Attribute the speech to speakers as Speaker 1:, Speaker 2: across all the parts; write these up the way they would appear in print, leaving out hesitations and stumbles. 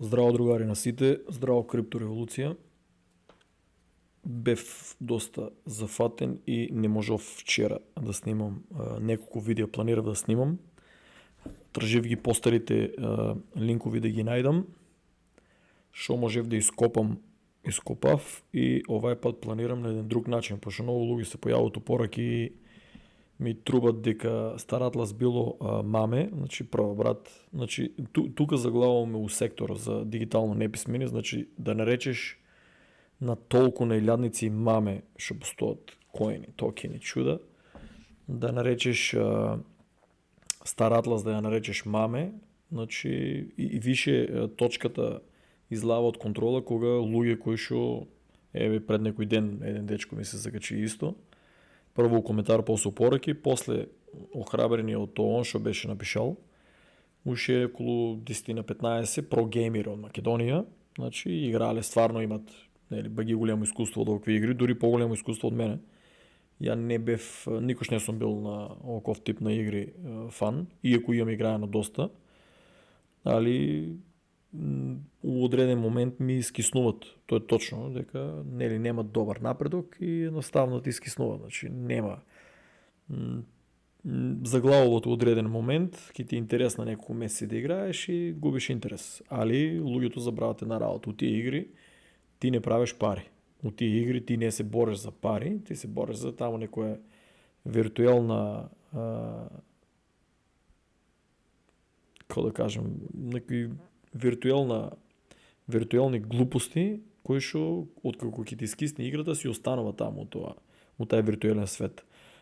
Speaker 1: Здраво, другари на сите, здраво криптореволуција. Бев доста зафатен и не можов вчера да снимам неколку видеа, планирав да снимам. Тражив ги постарите линкови да ги најдам. Шо можев да ископав и овај пат планирам на еден друг начин, пошто многу луѓе се појавуваат у пораки и ми трубат дека Стар Атлас било маме, значи прво брат, значи тука заглавуваме у сектора за дигитално неписмени, значи да наречеш на толку наилјадници маме што постојат коини, токени, чуда, да наречеш Стар Атлас да ја наречеш маме, значи и више точката излава од контрола кога луѓе кои што еве пред некој ден еден дечко ми се закачи исто. Прво у коментар, после пораки, после охрабрени од тоа он што беше напишал. Уште околу 10 на 15 прогеймери од Македонија, значи играле, стварно имат баги големо искуство од овакви игри, дури поголемо искуство од мене. Ја не бев, никош не сум бил на оваков тип на игри фан, иако имам играено доста, али у одреден момент ми искиснуват. Тоа е точно, дека немат добар напредок и едноставно ти искиснуват. Значи нема заглавуват у одреден момент, ќе ти е интерес на неколку месеци да играеш и губиш интерес. Али луѓето забрават една работа. У тие игри ти не правиш пари. У тие игри ти не се бориш за пари, ти се бориш за таму некоја виртуелна како да кажем, некои виртуелни глупости кои што откако ќе ти скисне играта си останува таму у тај виртуелен свет.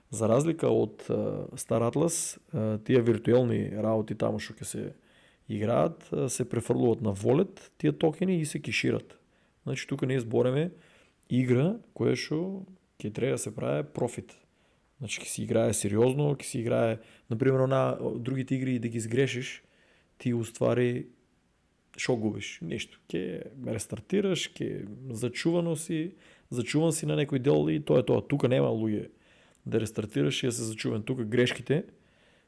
Speaker 1: За разлика од Стар Атлас, тие виртуелни работи таму што ќе се играат се префрлуваат на волет тие токени и се кешират. Значи тука ние збореме игра која што ќе треба да се прави профит. Значи ќе се играе сериозно, ќе се играе, например, на другите игри да ги сгрешиш, ти уствари шо губиш? Нешто. Ке рестартираш, ке зачуван си на некој дел и тоа е тоа. Тука нема луѓе да рестартираш и да се зачуван. Тука грешките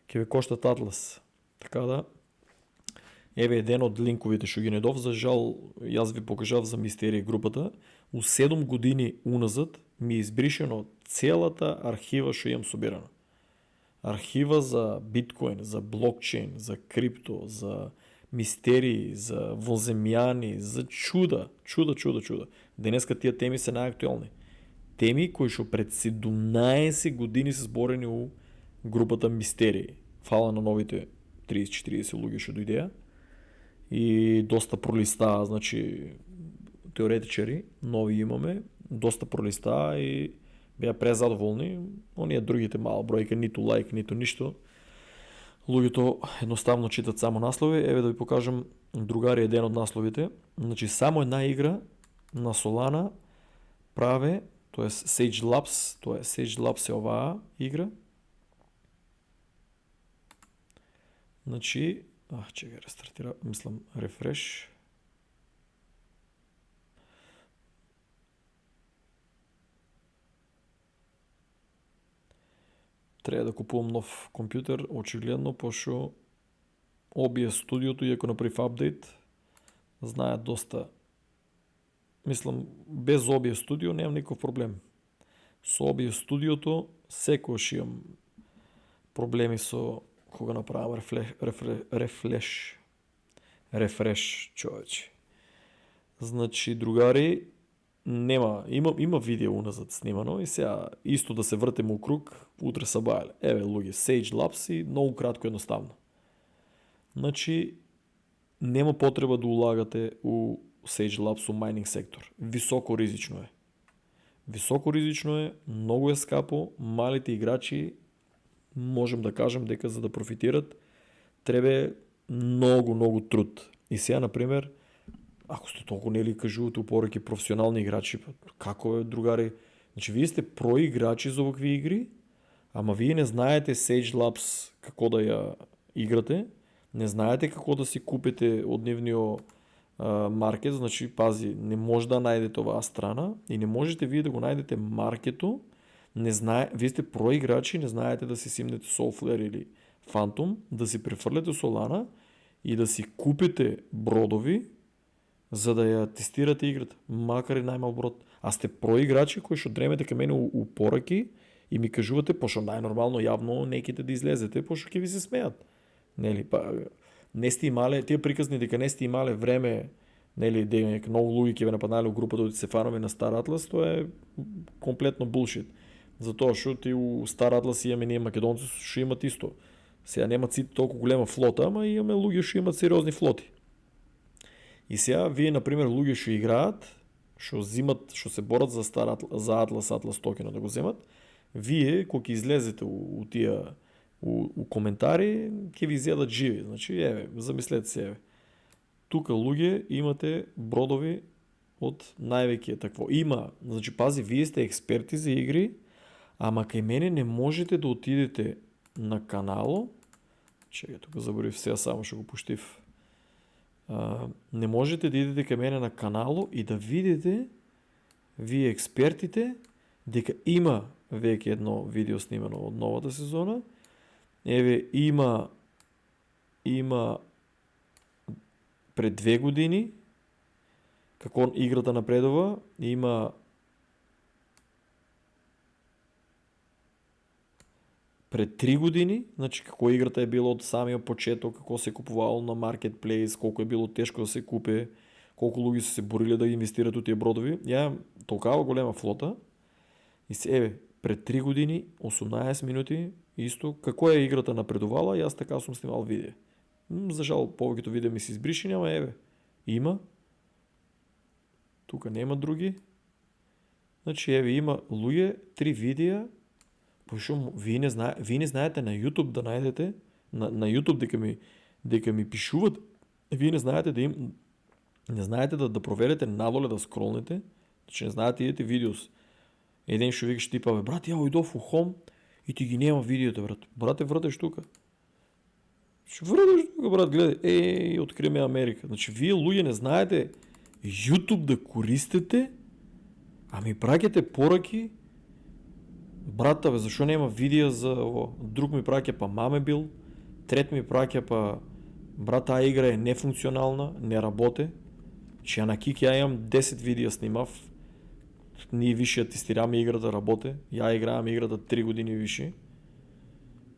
Speaker 1: ќе ве коштат Атлас. Така да, еве еден од линковите што ги недов, за жал, јас ви покажав за Мистерија групата, у 7 години уназад ми е избришено целата архива што имам собирано. Архива за биткоин, за блокчейн, за крипто, за мистерии, за воземјани, за чуда. Денеска тие теми се најактуелни. Теми кои што пред 17 години се зборени у групата Мистерии. Фала на новите 30-40 луѓе што дојдеа и доста пролистаа, значи теоретичари, нови имаме, доста пролистаа и беа презадоволни, оние другите мала бројка, ниту лайк, ниту ништо. Луѓето едноставно читат само наслови. Еве да ви покажам, другари, еден од насловите. Значи само една игра на Solana праве, тоа е Sage Labs е оваа игра. Значи, чека рестартира, мислам рефреш. Треба да купувам нов компјутер, очигледно, пошто OBS студиото, иако направив апдейт, знаят доста. Мислам, без OBS студио немам никаков проблем. Со OBS студиото секогаш имам проблеми со кога направам рефреш, човече. Значи, другари, има видео уназад снимано и сега исто да се вртиме у круг, утре са бајале. Еве луѓе, Sage Labs и многу кратко едноставно. Значи, нема потреба да улагате у Sage Labs у майнинг сектор. Високо ризично е, многу е скапо, малите играчи можем да кажем дека за да профитират треба многу труд. И сега, например, ако сте толку нели кажувате упораки професионални играчи, како е, другари? Значи вие сте проиграчи за овакви игри, ама вие не знаете Sage Labs како да ја играте, не знаете како да си купите од нивниот маркет, значи пази, не може да најдете оваа страна и не можете вие да го најдете маркето, вие сте проиграчи, не знаете да си симнете Soulflare или Phantom, да си префрлете Solana и да си купите бродови за да ја тестирате играта, макар и најмал брод. А сте проиграчи кои што дремете кај мене у пораки и ми кажувате, пошто најнормално јавно неките да излезете, пошто ќе ви се смеат. Нели, па не сте имале, тие приказни дека не сте имале време, нели, дека многу луѓе ќе ве нападнале у групата од се фанови на Стар Атлас, тоа е комплетно булшит. Затоа што ти у Стар Атлас имаме ние македонци што имат исто. Сега немат сите толку голема флота, ама имаме луѓе што имат сериозни флоти. И сега вие на пример луѓе што играат, што се борат за за Атлас токена да го земат, вие кога ќе излезете у тие у коментари, ќе ви изедат живи. Значи, замислете се, тука луѓе имате бродови од највеќе такво. Има, значи пази, вие сте експерти за игри, ама кај мене не можете да отидете на канало. Чекај, тука заборив сега само што го пуштив. Не можете да идете кај мене на канало и да видите вие експертите дека има веќе едно видео снимано од новата сезона. Еве има пред 2 години како играта напредува, има пред 3 години, значи како играта е било од самиот почеток, како се купувало на маркетплейс, колку е било тешко да се купи, колку луѓе се бориле да инвестират у тие бродови. Ја толкава голема флота и пред 3 години, 18 минути, исто, како е играта напредувала, јас така сум снимал видео. За жал, повеќето видео ми се избришени, ама има. Тука нема други. Значи, има луѓе, 3 видеа, пошто вие не знаете на YouTube да најдете, на YouTube дека ми пишуват, вие не знаете не знаете да проверите надоле да скролнете, значи не знаете идете видеос. Еден што викаш типа, брат, ја ојдов у Home и ти ги нема видеото, брат. Брате, вртеш тука. Што вртеш тука, брат, гледај, откриме Америка. Значи, вие луѓе не знаете YouTube да користите, а ми праќате пораки. Брата, зашо нема видео за ово? Друг ми праќа па маме бил, трет ми праќа па брат, таа игра е нефункционална, не работе. Че ја на Кик ја имам 10 видео снимав. Ние више ја тестираме играта, работе. Ја играам играта 3 години више.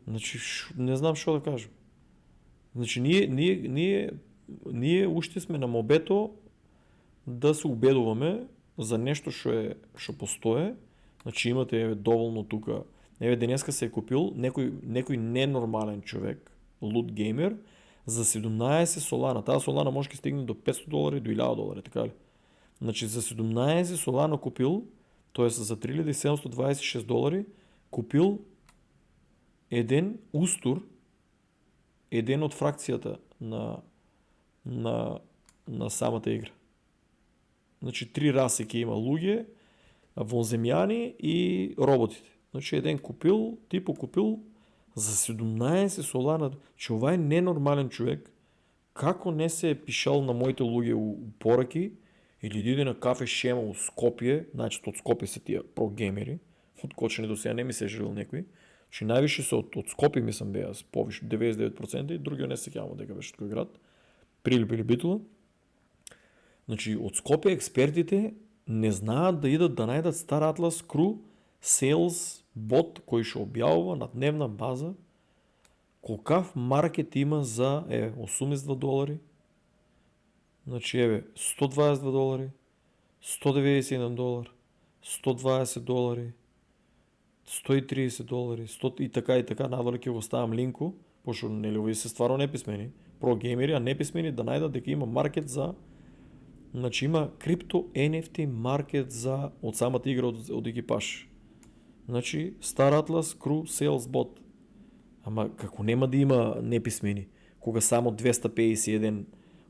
Speaker 1: Значи, не знам што да кажам. Значи, ние уште сме на мобето да се убедуваме за нешто што постое. Значи, имате доволно тука. Денеска се е купил некој ненормален човек, лут геймер, за 17 солана. Таа солана може да стигне до $500, до $1000, така ли? Значи, за 17 солана купил, т.е. за $3726, купил еден устур, еден од фракцијата на самата игра. Значи, 3 раси ќе има луѓе, вонземјани и роботите. Значи, еден купил за 17 солана, че ова е ненормален човек, како не се е пишал на моите луѓе у пораки, или да иде на кафе Шема у Скопје, значи од Скопје се тие прогеймери, од Кочани до сега не ми се желил некој, че највише се од Скопје мислам беа, повише 99% и други не се сеќавам дека беше тој град, Прилеп или Битола. Значи, од Скопје експертите не знаат да идат да најдат Star Atlas Crew Sales бот кој што објавува на дневна база колкав маркет има за $82, значи $122, $191, $120, $130, 100 и така надоле ќе го ставам линку, пошто нели овие се стварно неписмени, прогеймери, а неписмени да најдат дека има маркет за. Значи има крипто NFT маркет за од самата игра од екипаж. Значи Star Atlas Crew Sales Bot. Ама како нема да има неписмени, кога само 251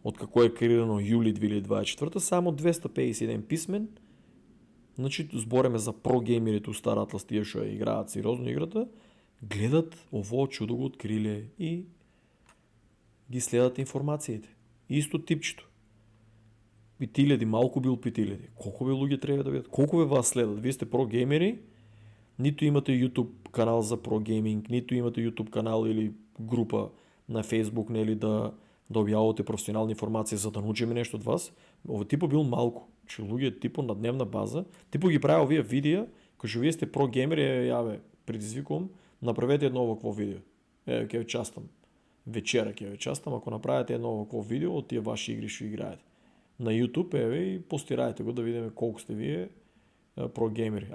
Speaker 1: од како е креирано јули 2024, само 251 писмен. Значи збореме за прогеймерите у Star Atlas, тие што играат сериозно играта, гледат ово чудо го откриле и ги следат информациите. Исто типчето. 5000, малку бил 5000. Колку бе луѓе треба да видат? Колку бе вас следат? Вие сте прогеймери, ниту имате YouTube канал за прогейминг, ниту имате YouTube канал или група на Facebook, нели да објавувате професионални информации за да научиме нешто од вас. Ово типо бил малку, че луѓе типо на дневна база, типо ги прави овие видеа, кои што вие сте про геймери, јаве, предизвикувам, направете едно овакво видео. Еве, ќе ве частам. Вечера ќе ве частам, ако направите едно овакво видео од тие ваши игри што играете. На YouTube, еве, и постирајте го да видиме колку сте вие про геймери.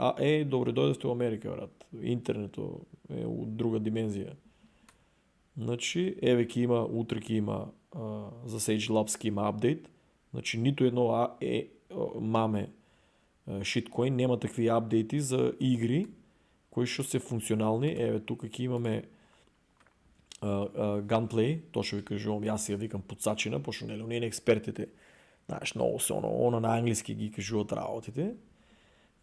Speaker 1: Добре, дојдовте у Америка, брат. Интернето е у друга димензија. Значи, еве ќе има, утре ќе има за Sage Labs ќе има апдейт. Значи, ниту едно маме шиткоин нема такви апдейти за игри кои што се функционални. Еве, тука ќе имаме gunplay, тоа што ви кажувам, јас ја викам пуцачина, пошто нели оние експертите, знаеш, многу се она на англиски ги кажуваат работите.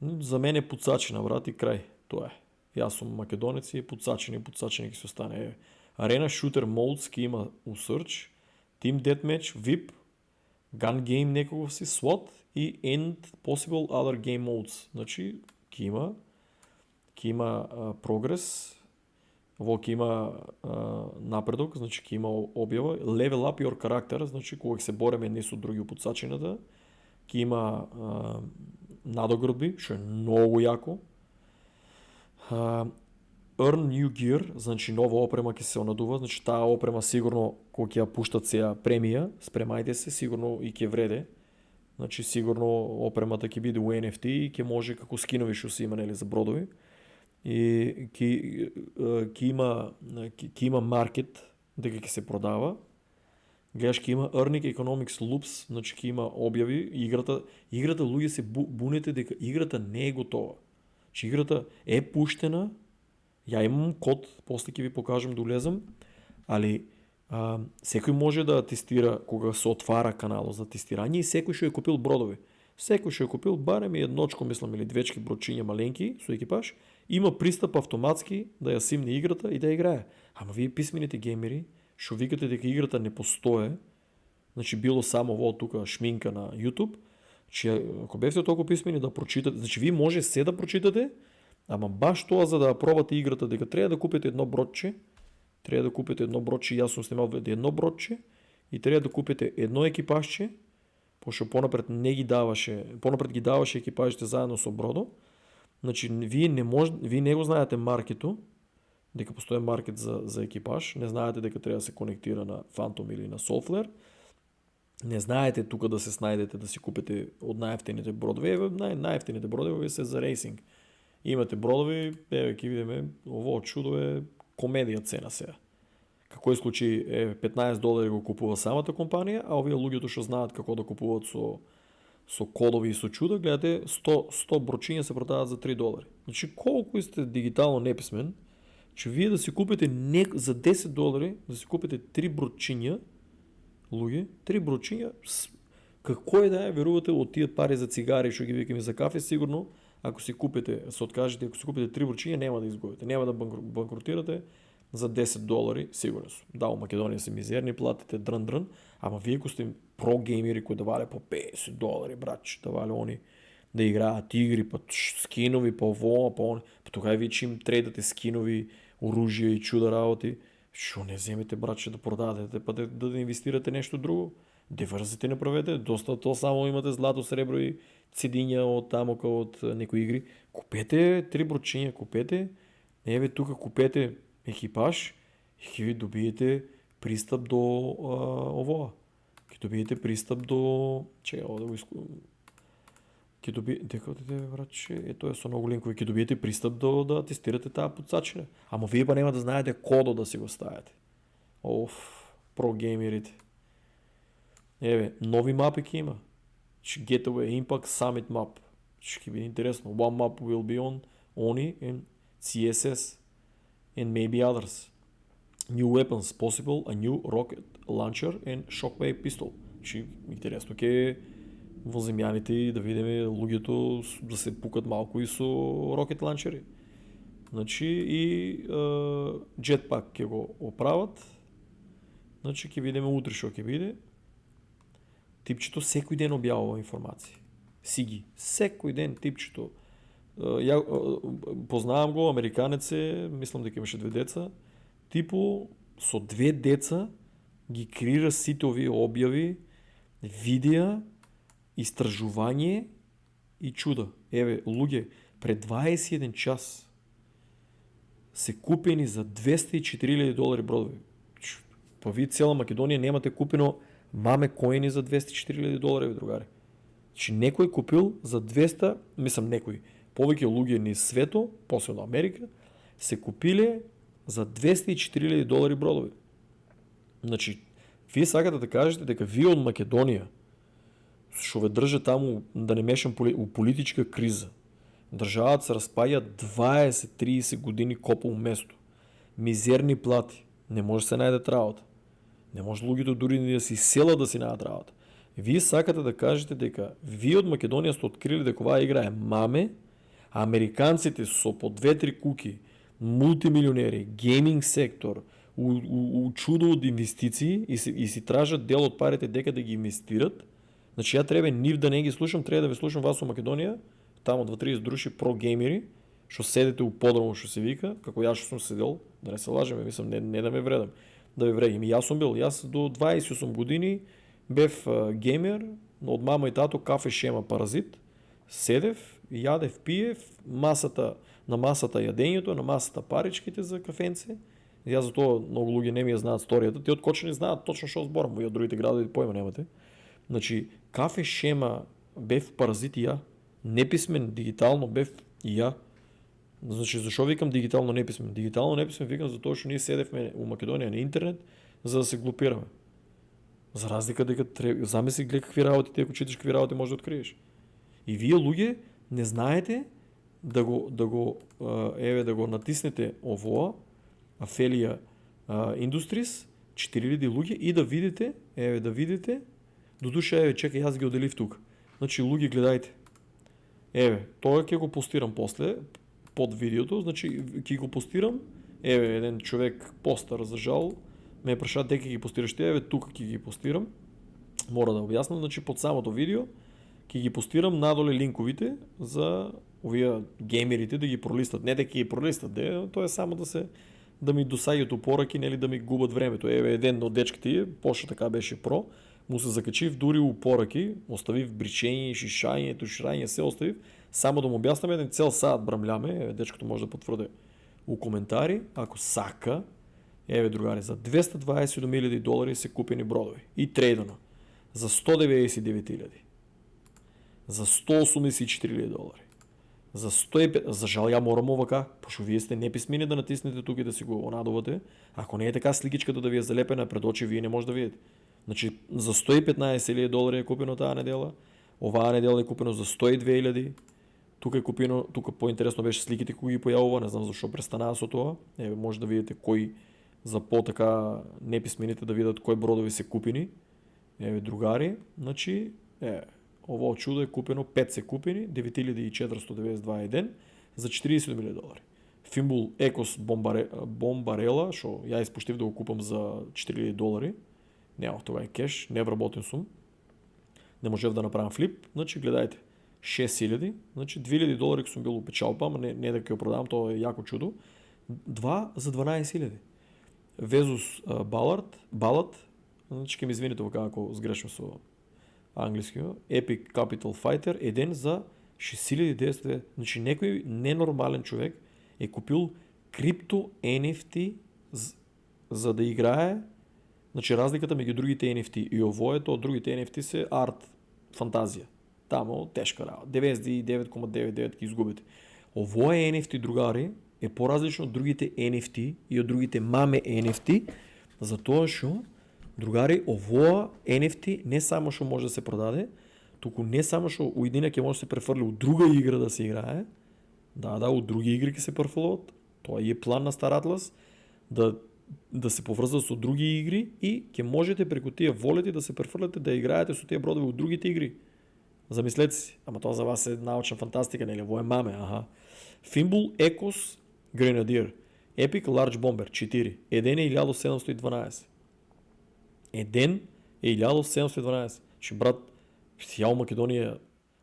Speaker 1: За мене пуцачина, брат, и крај. Тоа е. Јас сум македонец и пуцачина ќе се остане. Arena Shooter Modes ќе има у Search, Team Deathmatch, VIP, Gun Game некогов си, SWAT и End Possible Other Game Modes. Значи, ќе има прогрес, во ќе има напредок, значи ќе има објава, Level Up Your Character, значи кога ќе се бореме едни со други у пуцачината, ќе има надоградби, што е многу јако. Earn New Gear, значи нова опрема ќе се онадува, значи таа опрема сигурно кога ќе ја пуштат сега премија, спремајте се, сигурно и ќе вреде. Значи сигурно опремата ќе биде у NFT и ќе може како скинови што се има нели за бродови. И ќе има маркет дека ќе се продава. Гледаш, ќе има Earning Economics Loops, значи ќе има објави, играта луѓе се бунете дека играта не е готова. Че играта е пуштена, ја имам код, после ќе ви покажам да улезам, али секој може да тестира кога се отвара каналот за тестирање и секој што е купил бродови. Секој што е купил барем и едночко, мислам, или двечки бродчиња маленки со екипаж, има пристап автоматски да ја симне играта и да ја играе. Ама вие писмените геймери што викате дека играта не постое, значи било само во тука шминка на YouTube, че ако бевте толку писмени да прочитате, значи вие може се да прочитате, ама баш тоа за да ја пробате играта дека треба да купите едно бродче, јас сум снимал едно бродче и треба да купите едно екипажче, пошто понапред ги даваше екипажите заедно со бродо. Значи вие не го знаете маркето, дека постои маркет за екипаж, не знаете дека треба да се конектира на Phantom или на Soulflare, не знаете тука да се снајдете да си купите од најефтините бродови. Најефтините бродови се за рейсинг. Имате бродови, ќе видиме, ово чудо е комедија цена сега. Како е случај, $15 го купува самата компанија, а овие луѓето што знаат како да купуваат со кодови и со чуда, гледате 100 брочиња се продаваат за $3. Значи колку сте дигитално неписмен, че вие да си купите за $10 да си купите 3 брочиња, луѓе, 3 брочиња, како е да е, верувате, од тие пари за цигари што ги викаме за кафе, сигурно ако си купите 3 брочиња нема да изгубите, нема да банкротирате за $10, сигурно сум. Да, у Македонија се мизерни, платите дрн, ама вие ако сте про геймери кои да вале по $50, братче, да вале они да играат игри, па скинови, па ово, па они, па тогава вие чим трейдате скинови, оружје и чуда работи, што не земете, братче, да продадете, па да инвестирате нешто друго. Деврзите не правете, доста то само имате злато, сребро и цедиња од тамока од некои игри. Купете 3 брочиња, купете, еве тука купете екипаж и ќе ви добиете пристап до овоа. Ќе добиете пристап до... Чекај, да го ќе добиете, братче, тоа е со многу линкови, ќе добиете пристап до да тестирате таа пуцачина. Ама вие па нема да знаете кодо да си го ставите. Про геймерите. Еве, нови мапи ќе има. Getaway Impact Summit Map. Ќе биде интересно. One map will be on ONI and CSS and maybe others. New weapons possible, a new rocket launcher and shockwave pistol. Интересно ќе во земјаните и да видиме луѓето да се пукат малку и со рокет ланчери. Значи и jetpack ќе го оправат. Значи ќе видиме утре што ќе биде. Типчето секој ден објавува информации. Сиги. Секој ден типчето. Ја познавам го, американец е, мислам дека имаше 2 деца. Типо со 2 деца ги креира сите овие објави, видеа истражување и чуда. Еве, луѓе, пред 21 час се купени за $204,000 бродови. Па ви цела Македонија немате купено маме коини за $204,000, другари. Значи некој купил за 200, мислам некој, повеќе луѓе низ свето, посебно Америка, се купиле за $204,000 бродови. Значи, вие сакате да кажете дека вие од Македонија, што ве држа таму, да не мешам у политичка криза, државата се распаѓа 20-30 години копало место, мизерни плати, не може се најде работа. Не може луѓето дури да си селат да си најдат работа. Вие сакате да кажете дека вие од Македонија сте открили дека оваа игра е маме, а американците со по 2-3 куки, мултимилионери, гейминг сектор, у чудо од инвестиции и си тражат дел од парите дека да ги инвестират. Значи ја треба нив да не ги слушам, треба да ве слушам вас во Македонија, таму 2-30 души про геймери, што седите у подромо што се вика, како јас што сум седел, да не се лажеме, мислам не да ме вредам, да ве вредим. И јас сум бил, јас до 28 години бев геймер, од мама и тато кафе шема паразит, седев, јадев, пиев, на масата јадењето, на масата паричките за кафенце. Јас затоа многу луѓе не ми ја знаат сторијата, тие од Кочани знаат точно што зборам, во другите градови појма немате. Значи, кафе шема бев паразит и ја, неписмен дигитално бев и ја. Значи, зашо викам дигитално неписмен? Дигитално неписмен викам затоа што ние седевме у Македонија на интернет за да се глупираме. За разлика дека замисли гледа какви работи, ти ако читаш какви работи можеш да откриеш. И вие луѓе не знаете да го натиснете овоа Афелија Industries 4000 луѓе и да видите, додуша чекај, јас ги оделив тука. Значи луѓе гледајте. Тоа ќе го постирам после под видеото, значи ќе го постирам. Еден човек постар за жал ме праша дека ги постираш ти, тука ќе ги постирам. Мора да објаснам, значи под самото видео ќе ги постирам надоле линковите за овие геймерите да ги пролистат. Не дека ги пролистат, тоа е само да ми досаѓаат упораки, нели да ми губат времето. Еден од дечките, пошто така беше про, му се закачив дури упораки, оставив бричење, шишање, туширање, се оставив, само да му објаснам еден цел саат брамљаме, дечкото може да потврди у коментари, ако сака, другари, за $227,000 се купени бродови и трейдано, за $199,000, за $184,000, за 105, за жал ја морам овака, пошто вие сте неписмени да натиснете тука и да си го онадувате. Ако не е така сликичката да ви е залепена пред очи, вие не може да видите. Значи за $115,000 е купено таа недела, оваа недела е купено за 102,000. Тука е купено, тука поинтересно беше сликите кои ги појавува, не знам зашо престанаа со тоа. Може да видите кои за потака неписмените да видат кои бродови се купени. Другари, значи ово чудо е купено, 5 се купени, 9,492 ден за $40,000. Фимбул Екос Бомбарела, што ја испуштив да го купам за $4,000. Немав тогава кеш, не вработен сум. Не можев да направам флип, значи гледајте, 6,000, значи $2,000 сум бил у печалба, ама не да ќе го продам, тоа е јако чудо. 2 за 12,000. Везус Балат, значи ќе ми извините ако сгрешам со англискиот, Epic Capital Fighter, еден за 6,900. Значи некој ненормален човек е купил крипто NFT за да играе. Значи разликата меѓу другите NFT и ово е тоа, другите NFT се арт, фантазија. Тамо тешка работа. 99,99 ги изгубите. Ово е NFT, другари, е поразлично од другите NFT и од другите маме NFT, затоа што другари, овоа NFT не само што може да се продаде, туку не само што у едина ќе може да се префрли у друга игра да се играе, у други игри ќе се префрлуваат, тоа е план на Star Atlas, да се поврзат со други игри и ќе можете преку тие волети да се префрлите да играете со тие бродови у другите игри. Замислете си, ама тоа за вас е научна фантастика, нели? Во е маме, Фимбул Екос Гренадир, Epic Large Bomber 4, еден е 1712. Еден е 1712. Че брат, ја у Македонија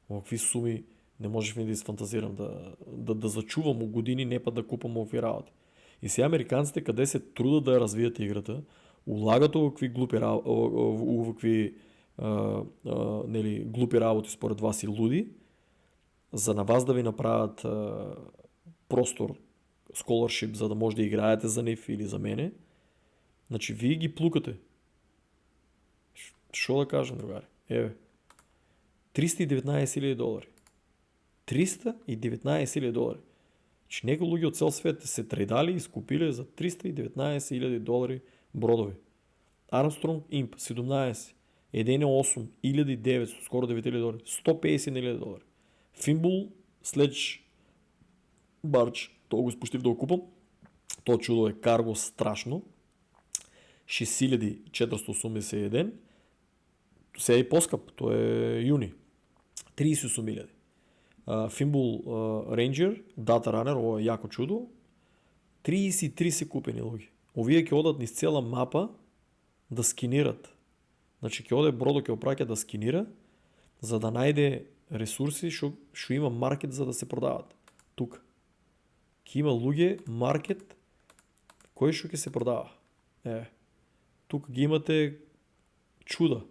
Speaker 1: овакви суми не можев ни да изфантазирам да зачувам у години, не па да купам овакви работи. И сега американците каде се трудат да ја развијат играта, улагат овакви глупи овакви нели, глупи работи според вас и луди, за на вас да ви направят простор, scholarship, за да може да играете за нив или за мене, значи вие ги плукате. Що да кажем, другари? 319 хиляди долари. 319 хиляди долари. Че някои луги от цел свет се трейдали и скупили за 319 хиляди долари бродови. Армстронг Имп 17. Едене 8 1900, скоро 9 хиляди долари. 150 хиляди долари. Фимбул Следж Барч, то го спущив да го купам. То чудо е карго страшно. 6481. Сега е по-скъп, то е юни. 38 хиляди. Фимбул Рейнджер, Дата Ранер, ovo е яко чудо. 33 са купени луги. Овие ќе одат низ цела мапа да скинират. Значи ќе оде бродо ќе опраќа да скинира, за да најде ресурси што има маркет за да се продават. Тук. Ќе има луѓе маркет кој што ќе се продава. Тук ги имате чуда.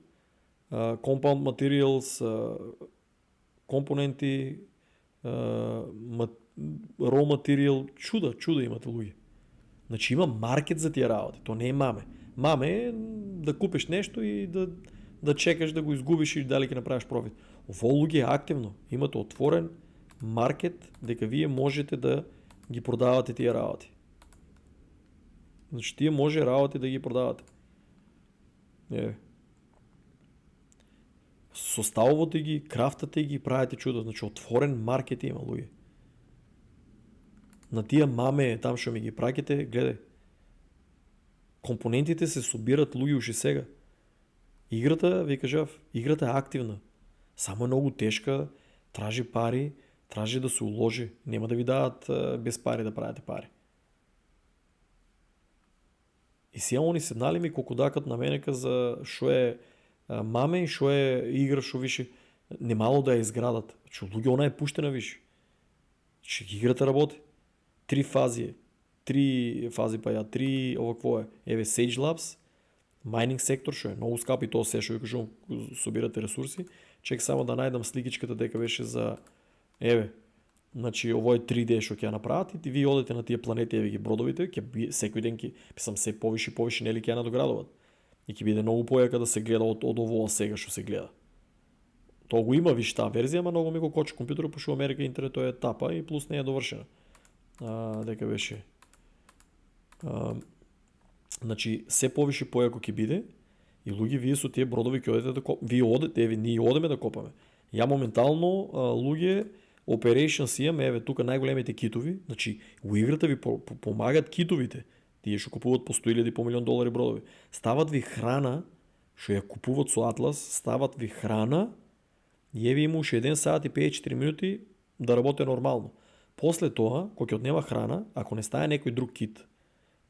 Speaker 1: Compound materials, компоненти, raw material, чуда имате луѓе. Значи има маркет за тия работи, то не е маме. Маме е да купиш нещо и да чекаш да го изгубиш и дали ќе направиш профит. Ово луѓе е активно, имате отворен маркет, дека вие можете да ги продавате тия работи. Значи тие може работи да ги продавате. Составувате ги, крафтате ги, правите чудо. Значи отворен маркет има, луѓе. На тия маме, там што ми ги праките, гледай. Компонентите се собират луѓе уши сега. Играта, ви кажав, играта е активна. Само е много тежка, тражи пари, тражи да се уложи. Нема да ви дадат без пари да правите пари. И сега они седнали ми кокодакат на менека за шо е маме и шо е игра шо виши. Немало да я изградат. Че луѓе она е пуштена виши. Че играта работи. 3 фази па ја, 3, ова кво е? Еве Sage Labs, Mining сектор, шо е много скапи, то се шо ви кажувам, собирате ресурси. Чек само да најдам сликичката дека беше за, значи ово е 3D шо ќе ја направат и вие одете на тие планети, еве ги бродовите, секој ден писам се повише нели ќе ја надоградуваат. И ќе биде многу појака да се гледа од овоа сега што се гледа. То го има виш таа верзија, ама многу ми го кочи компјутерот, пошто Америка интернетот е тапа и плюс не е довршена. Дека беше. Значи се повише појако ќе биде и луѓе вие со тие бродови ќе одите да копаме. Ние одеме да копаме. Ја моментално луѓе operations имаме, тука најголемите китови, значи во играта ви помагат китовите. Тие што купуват по 100,000 по $1,000,000 бродови. Стават ви храна, што ја купуват со Атлас, стават ви храна и еве има уште 1 сат и 54 минути да работи нормално. После тоа, кога ќе однема храна, ако не стае некој друг кит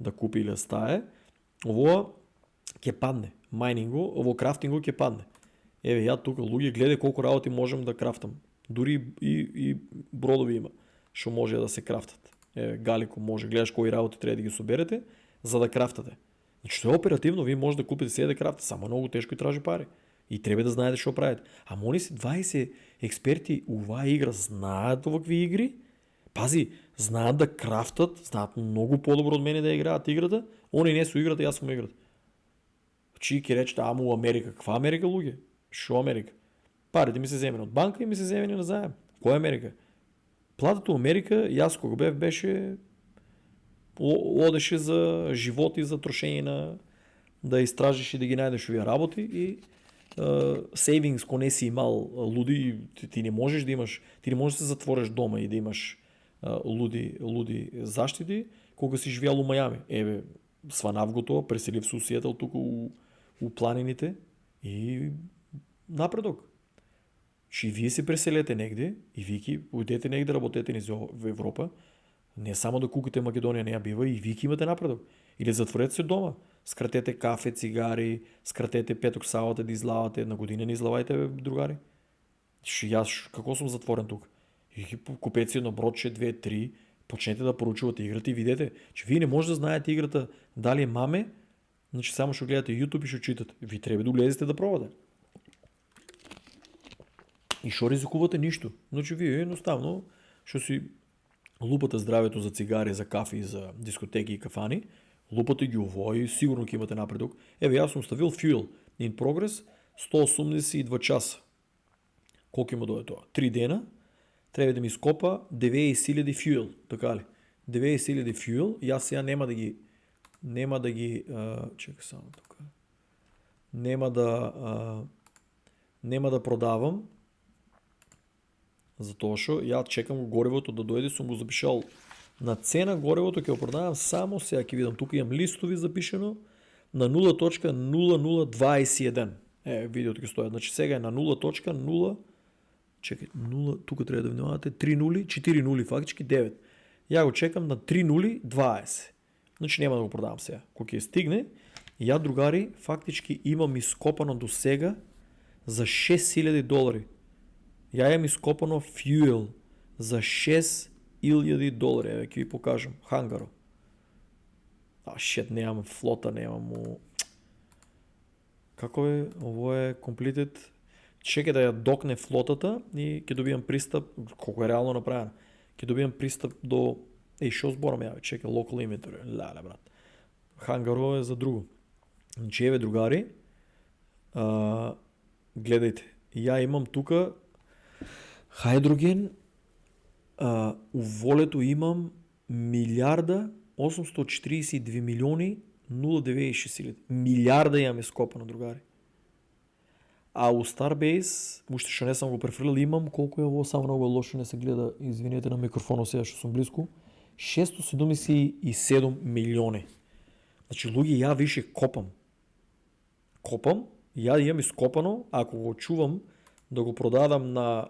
Speaker 1: да купи или да стае, ово ќе падне. Майнинго, ово крафтинго ќе падне. Еве ја тука луѓе гледај колку работи можам да крафтам. Дури и бродови има што може да се крафтат. Галико може, гледаш кои работи треба да ги соберете за да крафтате. Значи тоа е оперативно, вие може да купите себе да крафтате, само многу тешко и тражи пари. И треба да знаете што правите. Ама они си 20 експерти оваа игра знаат овакви игри. Пази, знаат да крафтат, знаат многу подобро од мене да играат играта. Они не со играта, јас сум играта. Чи ќе речете, ама у Америка, каква Америка, луѓе? Шо Америка? Парите ми се земени од банка и ми се земени на заем. Која Америка? Платата у Америка, јас кога бев, беше одеше за живот и за трошење да истражиш и да ги најдеш овие работи и сейвингс ко не си имал луди, ти не можеш да имаш, ти не можеш да се затвориш дома и да имаш луди заштити кога си живеал у Мајами. Еве, сванав го тоа, преселив се у Сиетл тука у планините и напредок. Чи вие се преселете негде и вие ки уjdете негде да работете низ во Европа, не само да кукате Македонија не ја бива, и вие ки имате напредок. Или затворете се дома, скратете кафе, цигари, скратете петок сабота да излавате, една година не излавајте, другари. Јас како сум затворен тука? И купете си едно бродче, 2-3, почнете да поручувате играта и видете, че вие не може да знаете играта дали е маме, значи само што гледате YouTube и што читате. Ви треба да влезете да пробате. И шо ризикувате ништо. Значи вие едноставно што си лупате здравето за цигари, за кафи, за дискотеки и кафани, лупате ги ово и сигурно ќе имате напредок. Еве јас сум ставил fuel in progress 182 часа. Колку има дое тоа? 3 дена, треба да ми скопа 90.000 fuel, така ли? 90.000 fuel, јас сега нема да ги чекай само тука. Нема да продавам, затоа што ја чекам горевото да дојде, сум го запишал на цена горевото, ќе го продавам само сега, ќе видам, тука имам листови запишено на 0.0021. Видеото ќе стои, значи сега е на 0.0, чекай, 0, тука треба да внимавате, 3 нули, 4 нули, фактички 9. Ја го чекам на 3 нули 20. Значи нема да го продавам сега. Кога ќе стигне, ја другари, фактички имам ископано до сега за $6,000. Ја имам ископано fuel за $6,000. Еве ќе ви покажам. Хангаро. Шет, немам флота, немам му... Како е? Ово е completed. Чекай да ја докне флотата и ќе добијам пристап, колко е реално направено. Ќе добијам пристап до... шо зборам ја? Чекай, local inventory. Леле, брат. Хангаро е за друго. Значи, еве, другари, гледајте, ја имам тука хайдроген, у волето имам 1,842,096,000. Милиарда имам ископано, другари. А у Starbase, уште што не сам го префрлил, имам, колко е ово, само много лошо не се гледа, извинете на микрофонот сега што сум близко, 677 милиони. Значи, луѓе, ја више копам, ја имам ископано, ако го чувам да го продадам на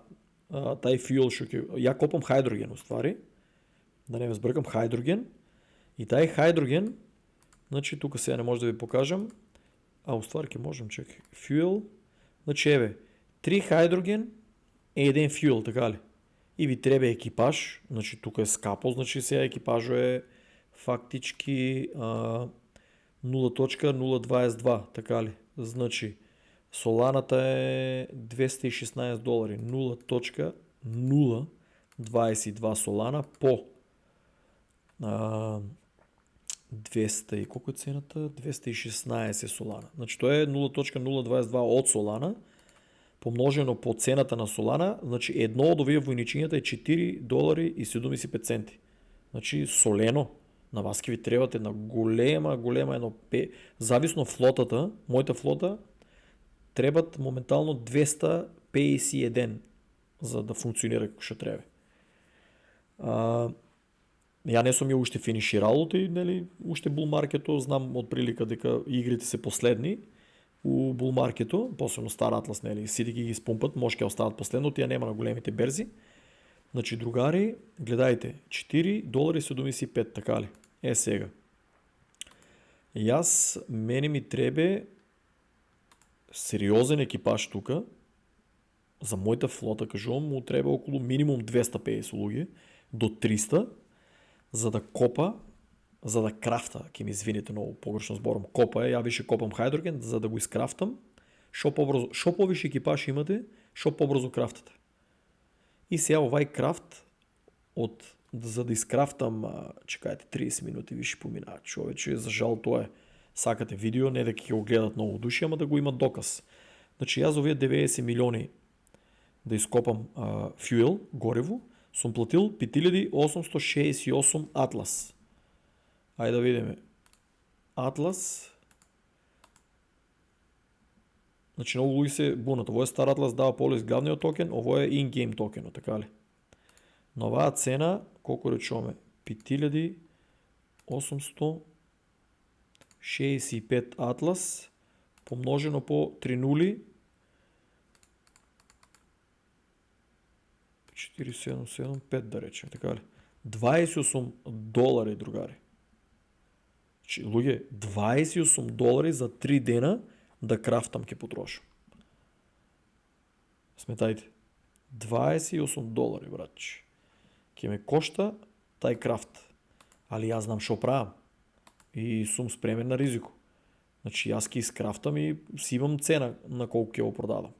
Speaker 1: тај фюел што ќе... Ја копам хайдроген, уствари, да не ме збркам, хайдроген, и тај хайдроген, значи тука сега не може да ви покажам, уствари ќе можем, чекай, фюел, значи еве, 3 хайдроген е 1 фюел, така ли? И ви треба екипаж, значи тука е скапо, значи сега екипажо е фактички 0.022, така ли? Значи, соланата е $216, 0.022 солана по 200 и колко е цената? 216 солана. Значи, тоа е 0.022 од солана, помножено по цената на солана, значи едно од овие војничињата е $4.75. Значи, солено. На вас ќе ви требате една голема едно зависно флотата, мојата флота требат моментално 251 за да функционира како што треба. Ја не сум ја уште финиширалото и нели уште булмаркето, знам од прилика дека игрите се последни у булмаркето, посебно Стар Атлас, нели сите ги спумпат, може ќе остават последно, тие нема на големите берзи. Значи, другари, гледајте, $4.75, така ли? Сега. Мене ми требе сериозен екипаж тука, за мојата флота, кажувам, му треба околу минимум 250 луѓе, до 300, за да копа, за да крафта, ќе ми извините много погрешно зборам, копа е, ја више копам хайдроген, за да го искрафтам, шо повише екипаж имате, шо побрзо крафтате. И сега овај крафт, за да искрафтам, чекајте, 30 минути више поминаат, човече, за жал тоа е. Сакате видео, не дека ќе го гледат многу души, ама да го имат доказ. Значи, јас овие 90 милиони да ископам фюел, горево, сум платил 5868 Атлас. Ајде да видиме. Атлас. Значи, многу луѓе се бунат. Ово е Стар Атлас, дава полис главниот токен, ово е in-game токенот, така ли? На оваа цена, колку речуваме? 5865 Атлас, помножено по 3 нули, 4775 да речем, така ли? $28, другари. Луѓе, $28 за 3 дена да крафтам ќе потрошам. Сметајте. $28, братче. Ќе ме кошта тај крафт. Али јас знам шо правам. И сум спремен на ризико. Значи, јас ќе искрафтам и си имам цена на колку ќе го продадам.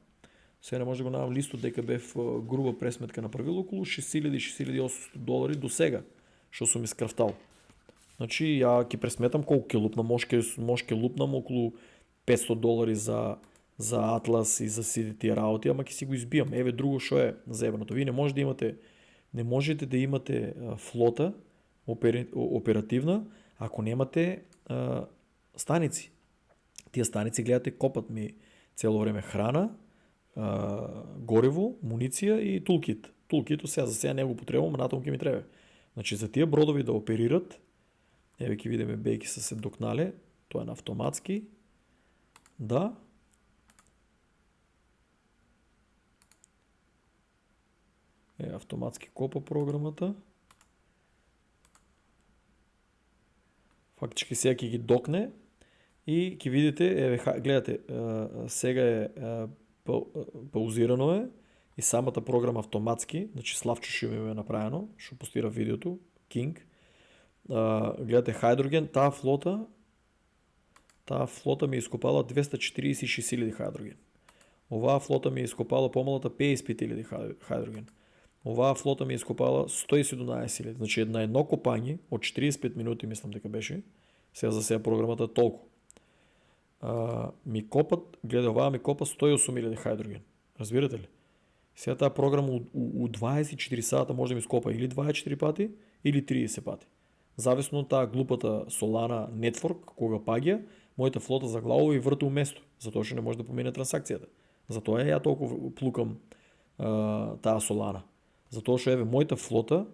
Speaker 1: Сега не може да го навам листо дека бев груба пресметка направил околу 6000-6800 долари до сега, што сум искрафтал. Значи ја ќе пресметам колку ќе лупнам, може ќе лупнам околу 500 долари за Атлас и за сите тие работи, ама ќе си го избијам. Еве друго што е заебаното. Вие не можете да имате флота оперативна ако немате станици. Тие станици гледате копат ми цело време храна, гориво, муниција и тулкит. Тулкито сега за сега не го потребувам, натаму ќе ми треба. Значи за тие бродови да оперират, еве ќе видиме бејки се докнале, тоа е на автоматски. Да. Автоматски копа програмата. Фактички сега ќе ги докне и ќе видите, еве гледате, сега е паузирано е и самата програма автоматски, значи Славчо што ми е направено, што постира видеото, King. Гледате Hydrogen, таа флота ми е ископала 246.000 Hydrogen. Оваа флота ми е ископала помалата 55.000 Hydrogen. Оваа флота ми е ископала 117.000. Значи на едно копање од 45 минути, мислам дека беше, сега за сега програмата толку. Ми копат, гледа, оваа ми копа 108.000 Hydrogen. Разбирате ли? Сега таа програма у 24 сата може да ми скопа или 24 пати, или 30 пати. Зависно од таа глупата Solana Network, кога паѓа, мојата флота заглавува и врти уместо, затоа што не може да помине трансакцијата. Затоа ја толку плукам таа Solana. Затоа што еве мојата флота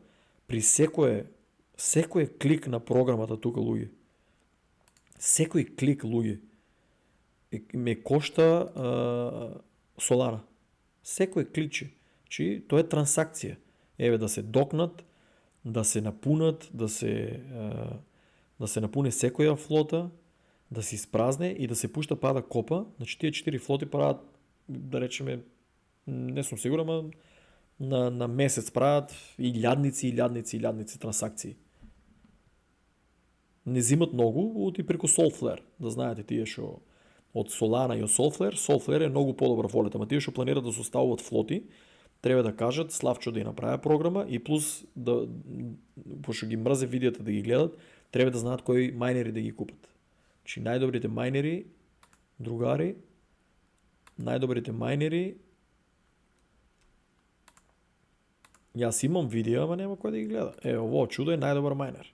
Speaker 1: при секој клик на програмата тука, луѓе. Секој клик, луѓе, ме кошта Solana. Секој кликче. Чи тоа е трансакција. Еве да се докнат, да се напунат, да се напуне секоја флота, да се испразне и да се пушта пада копа. Значи тие 4 флоти прават, да речеме, не сум сигурен, ама на месец прават илјадници трансакции. Не зимат многу, оти преку Solflare. Да знаете тие што од Solana и од Solflare е многу подобра волета, ама тие што планираат да составуваат флоти, треба да кажат Славчо да ја направи програма и плюс да пошто ги мрзе видеата да ги гледат, треба да знаат кои мајнери да ги купат. Значи најдобрите мајнери, другари, јас имам видеа, ама нема кој да ги гледа. Ово чудо е најдобар мајнер.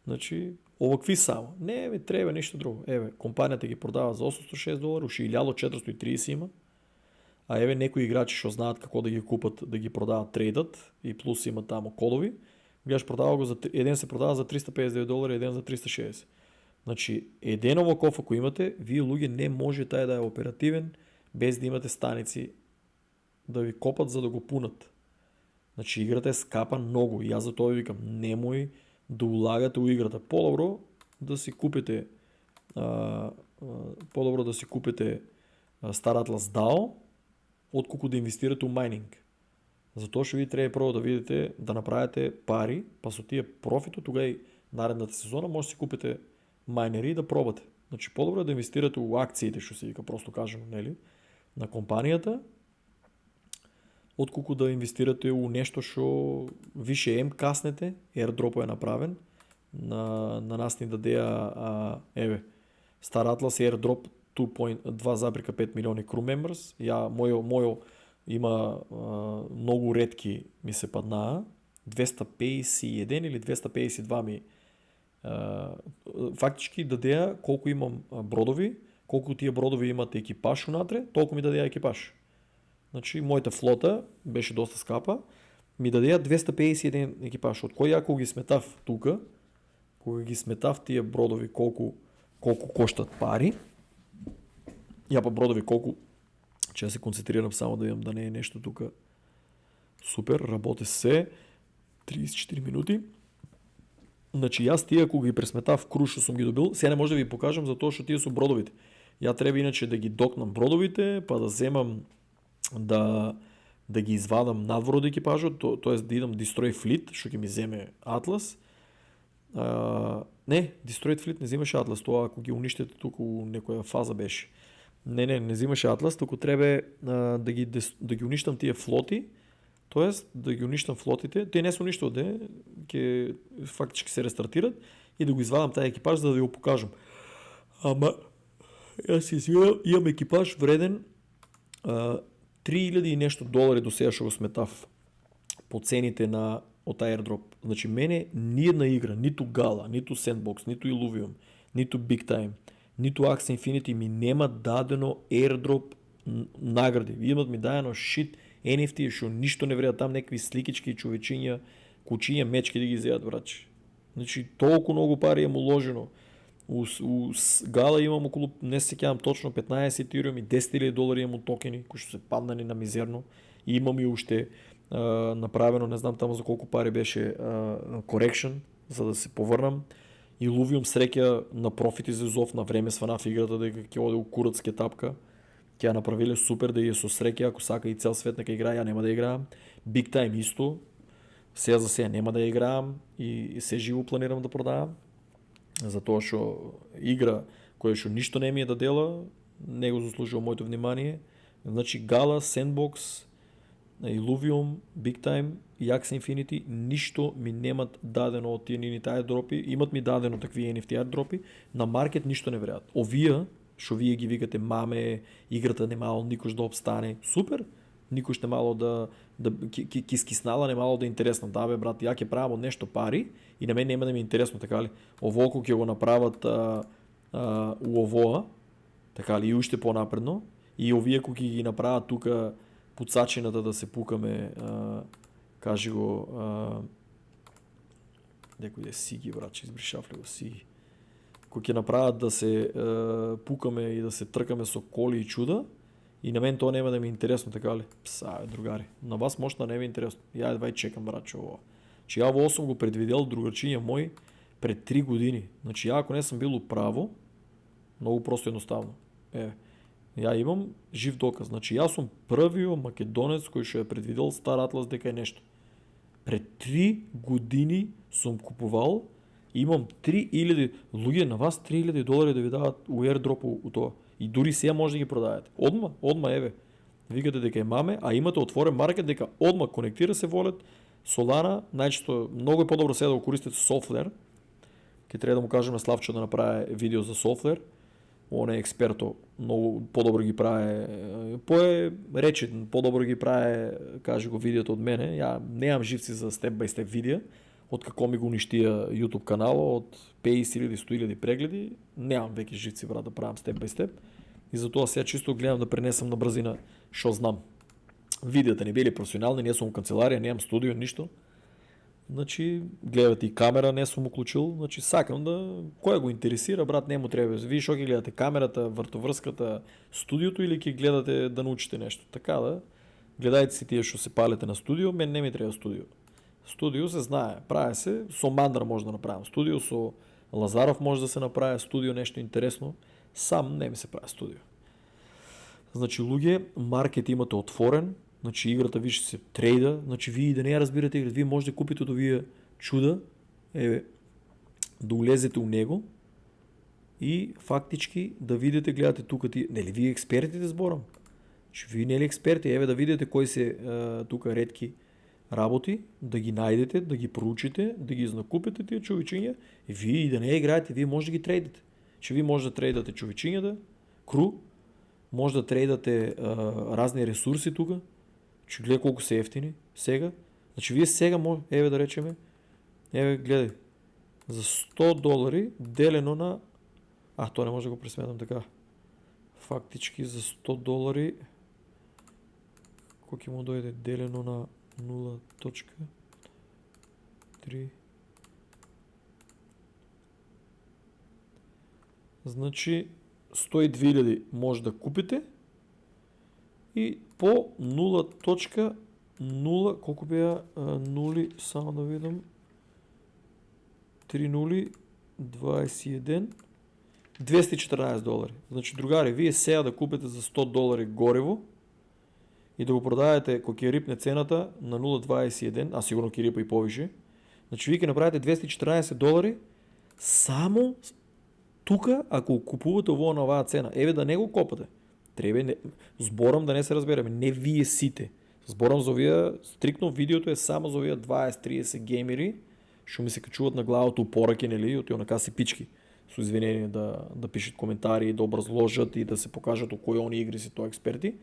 Speaker 1: Значи, овакви само. Не ми треба ништо друго. Еве, компанијата ги продава за 806 долари, уши 1430 има. А еве некои играчи што знаат како да ги купат, да ги продават, трейдат и плюс има таму кодови. Гледаш, продава го еден се продава за 359 долари, еден за 360. Значи, еден оваков ако имате, вие луѓе не може тај да е оперативен без да имате станици да ви копат за да го пунат. Значи, играта е скапа многу и јас за тоа ви викам, немој да улагате у играта. Подобро да си купите Star Atlas DAO, отколку да инвестирате у майнинг. Затоа што ви треба прво да видите, да направите пари, па со тие профитот, тога и наредната сезона може да си купите майнери и да пробате. Значи подобро е да инвестирате у акциите, што се вика, просто кажано, нели, на компанијата, отколку да инвестирате у нешто што више каснете, airdrop е направен, на нас ни дадеа Star Atlas airdrop 2,5 милиони crew members. Мојо има многу ретки ми се паднаа, 251 или 252 ми фактички дадеа колку имам бродови, колку тие бродови имат екипаж унатре, толку ми дадеа екипаж. Значи мојата флота беше доста скапа, ми дадеа 251 екипаж, од кој ја кога ги сметав тука, кога ги сметав тие бродови колку коштат пари, ја па бродови колку, че да се концентрирам само да видам да не е нешто тука супер, работе се 34 минути. Значи јас тие кога ги пресметав круш што сум ги добил, сега не може да ви покажам затоа што тие се бродовите. Ја треба иначе да ги докнам бродовите, па да земам да ги извадам надвор од екипажот, тоест да идам Destroy Fleet, што ќе ми земе Атлас. Не, Destroyed Fleet не земеше Атлас, тоа ако ги уништите туку некоја фаза беше. Не взимаше Атлас, тук трябва да ги унищам тия флоти, т.е. да ги унищам флотите. Те не са унищват, фактически се рестартират и да го извадам тази екипаж, за да ви го покажам. Ама, аз си имам екипаж вреден 3000 и нещо долари до сега ще го сметав по цените от airdrop. Значи мене ни една игра, нито Gala, нито Sandbox, нито Illuvium, нито Big Time, нито Axie Infinity ми нема дадено airdrop награди. Имат ми дадено shit NFT, шо нищо не вреда там, някакви сликички, човечиня, кучиня, мечки да ги вземат, брачи. Значи толкова много пари е му ложено. У Gala имам около, не се кявам точно, 15 Ethereum и 10 000 долари имам от токени, които ще се паднали на мизерно. И имам и още направено, не знам там за колко пари беше correction, за да се повърнам. И Illuvium срекя на профит излезов на време свана в играта, да е курат с кетапка. Тя направили супер да я со среќа, ако сака и цел свет нека играе, ја нема да играам. Big Time исто, сега за сега нема да играам и се живо планирам да продавам. Затоа што игра која што ништо не ми е да дела, не го заслужува моето внимание. Значи Gala, Sandbox, Illuvium, Big Time и Axie Infinity ништо ми немат дадено од тие нините airdropи. Имат ми дадено такви NFT airdropи, на маркет ништо не вреат. Овие што вие ги викате маме, играта немало никош да обстане. Супер! Никош немало да кискиснала, немало да е интересно. Да бе, брат, ја ќе правам од нешто пари и на мен нема да ми е интересно, така ли? Оволко ќе го направат у овоа, така ли, и уште понапредно. И овие кои ги направат тука пуцачината да се пукаме, кажи го, некој е Сиги, брат, че избришав ли го Сиги. Кои ќе направат да се пукаме и да се тркаме со коли и чуда, и на мен тоа нема да ми е интересно, така ли? Другари, на вас може да не ми е интересно. Ја едва и чекам, брат, че ово. Че ја ово сум го предвидел, другарчиња мој, пред 3 години. Значи ја ако не сум бил управо, многу просто едноставно. Ја имам жив доказ. Значи јас сум првиот македонец кој што е предвидел Стар Атлас дека е нешто. Пред 3 години сум купувал. Имам 3000 луѓе на вас 3000 долари да ви дават у airdrop у тоа. И дури сега може да ги продавате. Одма еве. Викате дека имаме, а имате отворен маркет дека одма конектира се волет Solana, најчесто многу е подобро сега да го користите Solflare. Ке треба да му кажеме Славчо да направи видео за Solflare. Он е експерто, многу подобро ги прави, речен, подобро ги прави, каже го видеото од мене. Ја немам живци за степ бай степ видео. Од како ми го уништија YouTube канала, од 50.000 100.000 прегледи, немам веќе живци, брат, да правам степ бай степ. И затоа сега чисто гледам да пренесам на брзина што знам. Видеата не били професионални, не сум у канцеларија, немам студио, ништо. Значи, гледате и камера, не сум уклучил, значи сакам да, кој го интересира, брат, не му треба. Вие што ќе гледате, камерата, вртоврската, студиото или ќе гледате да научите нешто. Така да, гледајте си тие што се палете на студио, мен не ми треба студио. Студио се знае, прави се, со Мандра може да направим студио, со Лазаров може да се направи студио, нешто интересно, сам не ми се прави студио. Значи, луѓе, маркет имате отворен, значи играта више се трейда, значи вие да не ја разбирате играта, вие можете да купите од овие чуда, да улезете у него и фактички да видите, гледате тука ти, нели вие експертите зборам? Че вие нели експерти, да видите кои се тука ретки работи, да ги најдете, да ги проучите, да ги изнакупите тие човечиња и вие и да не играете, вие може да ги трейдате. Че вие може да трейдате човечињата, кру, може да трейдате разни ресурси тука, че гледа колку се ефтини сега. Значи вие сега може, да речеме, гледај, за 100 долари делено на... тоа не може да го пресметам така. Фактички за 100 долари колко ќе му дојде делено на 0.3. Значи 102.000 може да купите и по 0.0 колку беа нули, само да видам, 3 нули 21 214 долари. Значи, другари, вие сега да купите за 100 долари гориво и да го продадете, кој ќе рипне цената на 0.21, а сигурно ќе рипа и повише, значи вие ќе направите 214 долари само тука, ако купувате ово на оваа цена. Да не го копате. Треба не, зборам да не се разбереме, не вие сите. Зборам за овие, стрикно видеото е само за овие 20-30 геймери, што ми се качуват на главата упораки, нели, от онака си пички. Со извинение да пишат коментари, да образложат и да се покажат о кои они игри си тоа експерти.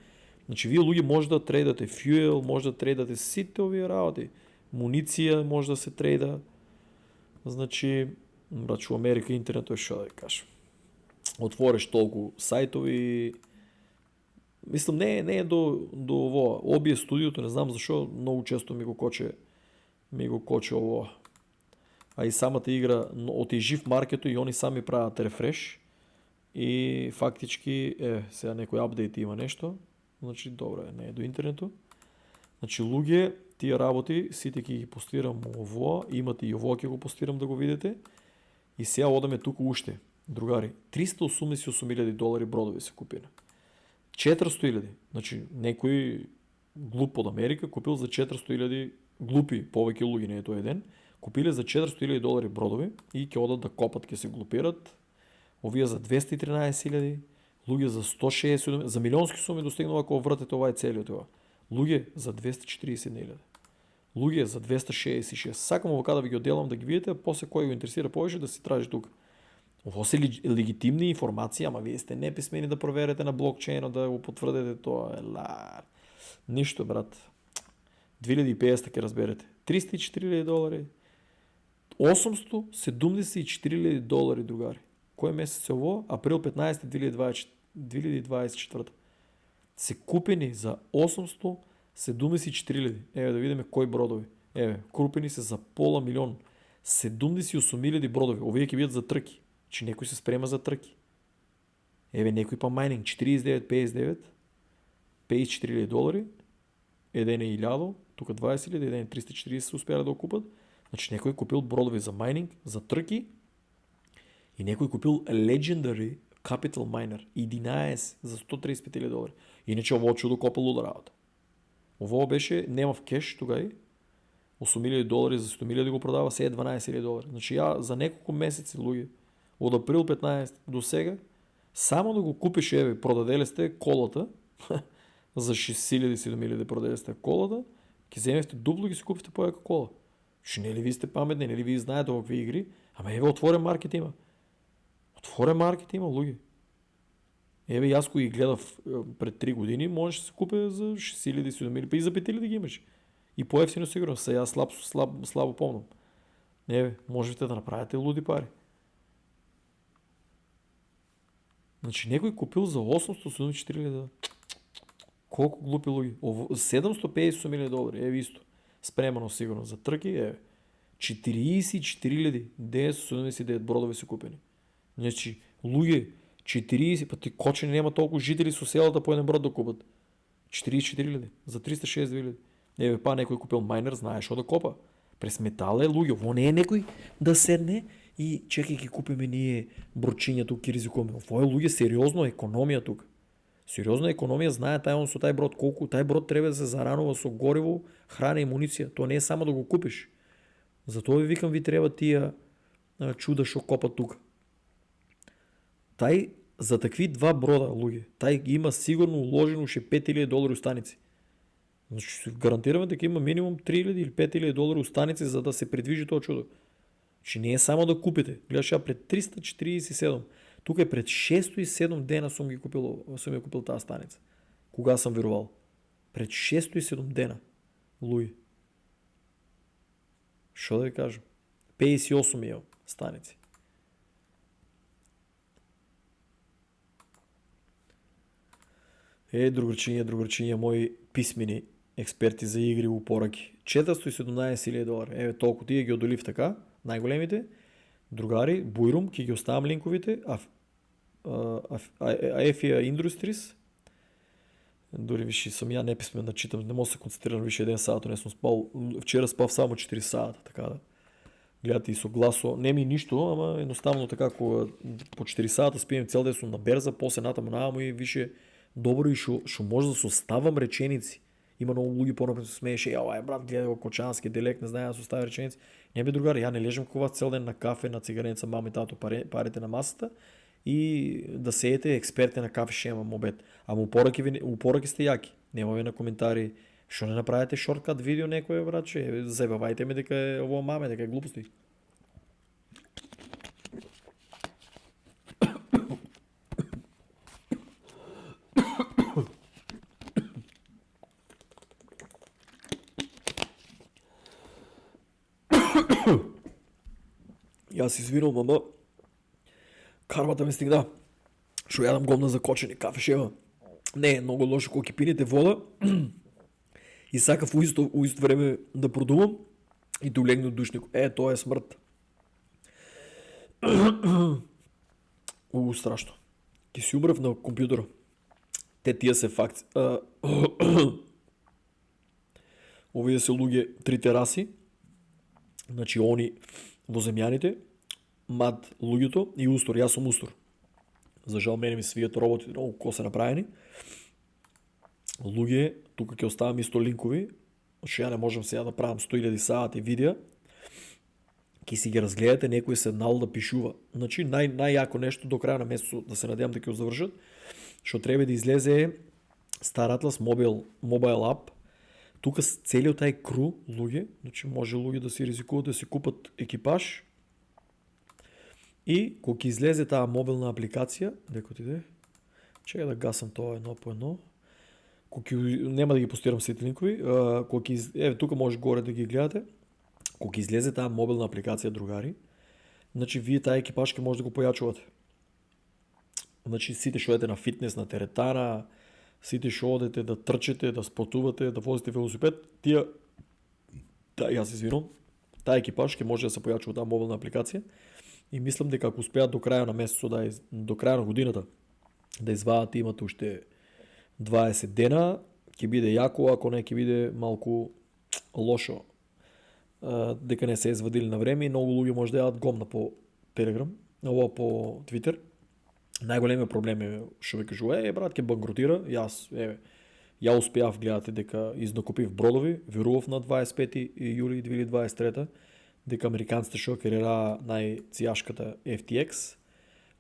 Speaker 1: Значи вие луѓе може да трейдате фюел, може да трейдате сите овие работи. Муниција може да се трейда. Значи, брат, во Америка интернетот е што да кажам. Отвориш толку сајтови. Мислам, не е до ово. Обие студиото, не знам зашо, многу често ми го коче ово. А и самата игра оти жив маркето и они сами прават рефреш. И фактички, сега некој апдейт има нешто. Значи, добро не е до интернету. Значи, луѓе, тие работи, сите ги постирам ово, имате и ово ќе го постирам да го видите. И сега одаме тука уште. Другари, $388,000 бродови се купина. 400,000. Значи, некој глуп од Америка купил за 400,000, глупи, повеќе луѓе, не е тој еден, купиле за $400,000 бродови и ќе одат да копат, ќе се глупират. Овие за 213,000, луѓе за 160, за милионски суми достигнува ако вртете овај целиот ова. Луѓе за 241,000. Луѓе за 266. Сакам овака да ви ги одделам да ги видите, а после кој го интересира повеќе да си тражи тука. Ово се легитимни информации, ама вие сте неписмени да проверите на блокчейнот, да го потврдите тоа. Ништо, брат. 2500 ќе разберете. $304,000. $874,000, другари. Кој месец е ово? Април 15 2024. Се купени за 874,000. Еве да видиме кои бродови. Еве, купени се за пола милион. 78,000 бродови. Овие ќе бидат за трки. Че некој се спрема за трки. Еве некој па майнинг 49,59, $54,000, еден е 1000, тука 20,000, еден е 340 се успеале да окупат. Значи некој купил бродови за майнинг, за трки и некој купил Legendary Capital Miner 11 за $135,000. Иначе ово чудо копа луда работа. Ово беше, нема в кеш тогај, $8,000 за 100,000 го продава, сега е $12,000. Значи ја за неколку месеци, луѓе, од април 15 до сега, само да го купиш, еве, продаделе сте колата, за 6,000-7,000 продаделе сте колата, ќе земевте дупло и ќе си купите појака кола. Че нели ви сте паметни, нели ви знаете овакви игри, ама еве отворен маркет има. Отворен маркет има, луѓе. Еве јас кој ги гледав пред 3 години, можеш да се купи за 6,000-7,000, па и за 5,000 ги имаш. И по-ефтино сигурно, сега јас слабо помнам. Еве, можете да направите луди пари. Значи некој купил за $874,000. Колку глупи луѓе. $758,000, еве исто. Спремано сигурно за трки, еве. 44,979 бродови се купени. Значи, луѓе, 40, па ти Кочани нема толку жители со селата по еден брод да купат. 44,000 за 362,000. Еве па некој купил майнер, знае што да копа. През метал е, луѓе, во не е некој да седне и чекај ќе купиме ние брочиња тук, ќе ризикуваме. Ово е, луѓе, сериозно економија тук. Сериозна економија, знае тај он со тај брод колку тај брод треба да се заранува со гориво, храна и муниција. Тоа не е само да го купиш. Затоа ви викам, ви треба тие чуда што копат тука. Тај за такви два брода, луѓе, тај има сигурно уложено уште $5,000 устаници. Значи гарантираме дека има минимум 3,000 или $5,000 устаници за да се придвижи тоа чудо. Значи не е само да купите. Гледаш ја пред 347. Тука е пред 607 дена сум ја купил таа станица. Кога сам верувал? Пред 607 дена. Луи. Што да ви кажам? 58 е станици. Другарчиња, мои писмени експерти за игри у пораки. $417,000. Еве толку тие ги одолив така, најголемите. Другари, Бујрум, ќе ги оставам линковите, Aefia Industries. Дори више сум ја неписмен да читам, не мога да се концентрирам више 1 сат, не сум спал. Вчера спав само 4 сата, така да. Гледате и со гласо, не ми ништо, ама едноставно така кога по 4 сата спием цел ден сум на берза, после натаму нааму и више добро и што може да составам реченици. Има многу луѓе понапред се смееше, ај брат, гледај го кочански диалект, не знае да состави реченици. Не бе, другари, ја не лежам кога цел ден на кафе, на цигареца, мама и тато парите на масата и да сеете експерти на кафе ще имам обед. Ама упораки сте яки. Нема ви на коментари. Що не направите шорткат видео некој, братче? Заебавајте ме дека е ово маме, дека е глупости. Јас извинувам, ама кармата ме стигна. Шо јадам гомна закочени кафе шева. Не е многу лошо кога ќе пинете вода и сакав у исто време да продувам и да улегне од душник. Тоа е смрт. Страшно. Ке си умрев на компјутера. Тие се факти. Овие се луѓе три тераси. Значи они во земјаните, мад луѓето и устор. Јас сум устор. За жал мене ми свијат роботи многу ко се направени. Луѓе, тука ќе оставам исто линкови, што ја не можам сега да правам 100.000 сати видеа. Ке си ги разгледате, некој седнал да пишува. Значи најјако нешто до крај на месецот, да се надевам дека ќе завршат, што треба да излезе Star Atlas Mobile App. Тука целиот тај кру луѓе, значи може луѓе да си ризикуват да си купат екипаж. И кога ќе излезе таа мобилна апликација, дека отиде, чекај да гасам тоа едно по едно. Нема да ги постирам сите линкови, тука може горе да ги гледате. Кога ќе излезе таа мобилна апликација, другари, значи вие таа екипаж ќе може да го појачувате. Значи сите што одите на фитнес, на теретана, сите што одите да трчите, да спортувате, да возите велосипед, јас извинувам, таа екипаж ќе може да се појачува таа мобилна апликација и мислам дека ако успеат до крај на месецот, до крај на годината да извадат, имате уште 20 дена, ќе биде јако, ако не ќе биде малку лошо. Дека не се извадили на време и многу луѓе може да јадат гомна по Телеграм, по Твитер. Најголемиот проблем е што ви кажува, брат, ќе банкротира. Ја успеав, гледате дека изнакупив бродови, верував на 25 јули 2023 дека американците што креира најцијашката FTX,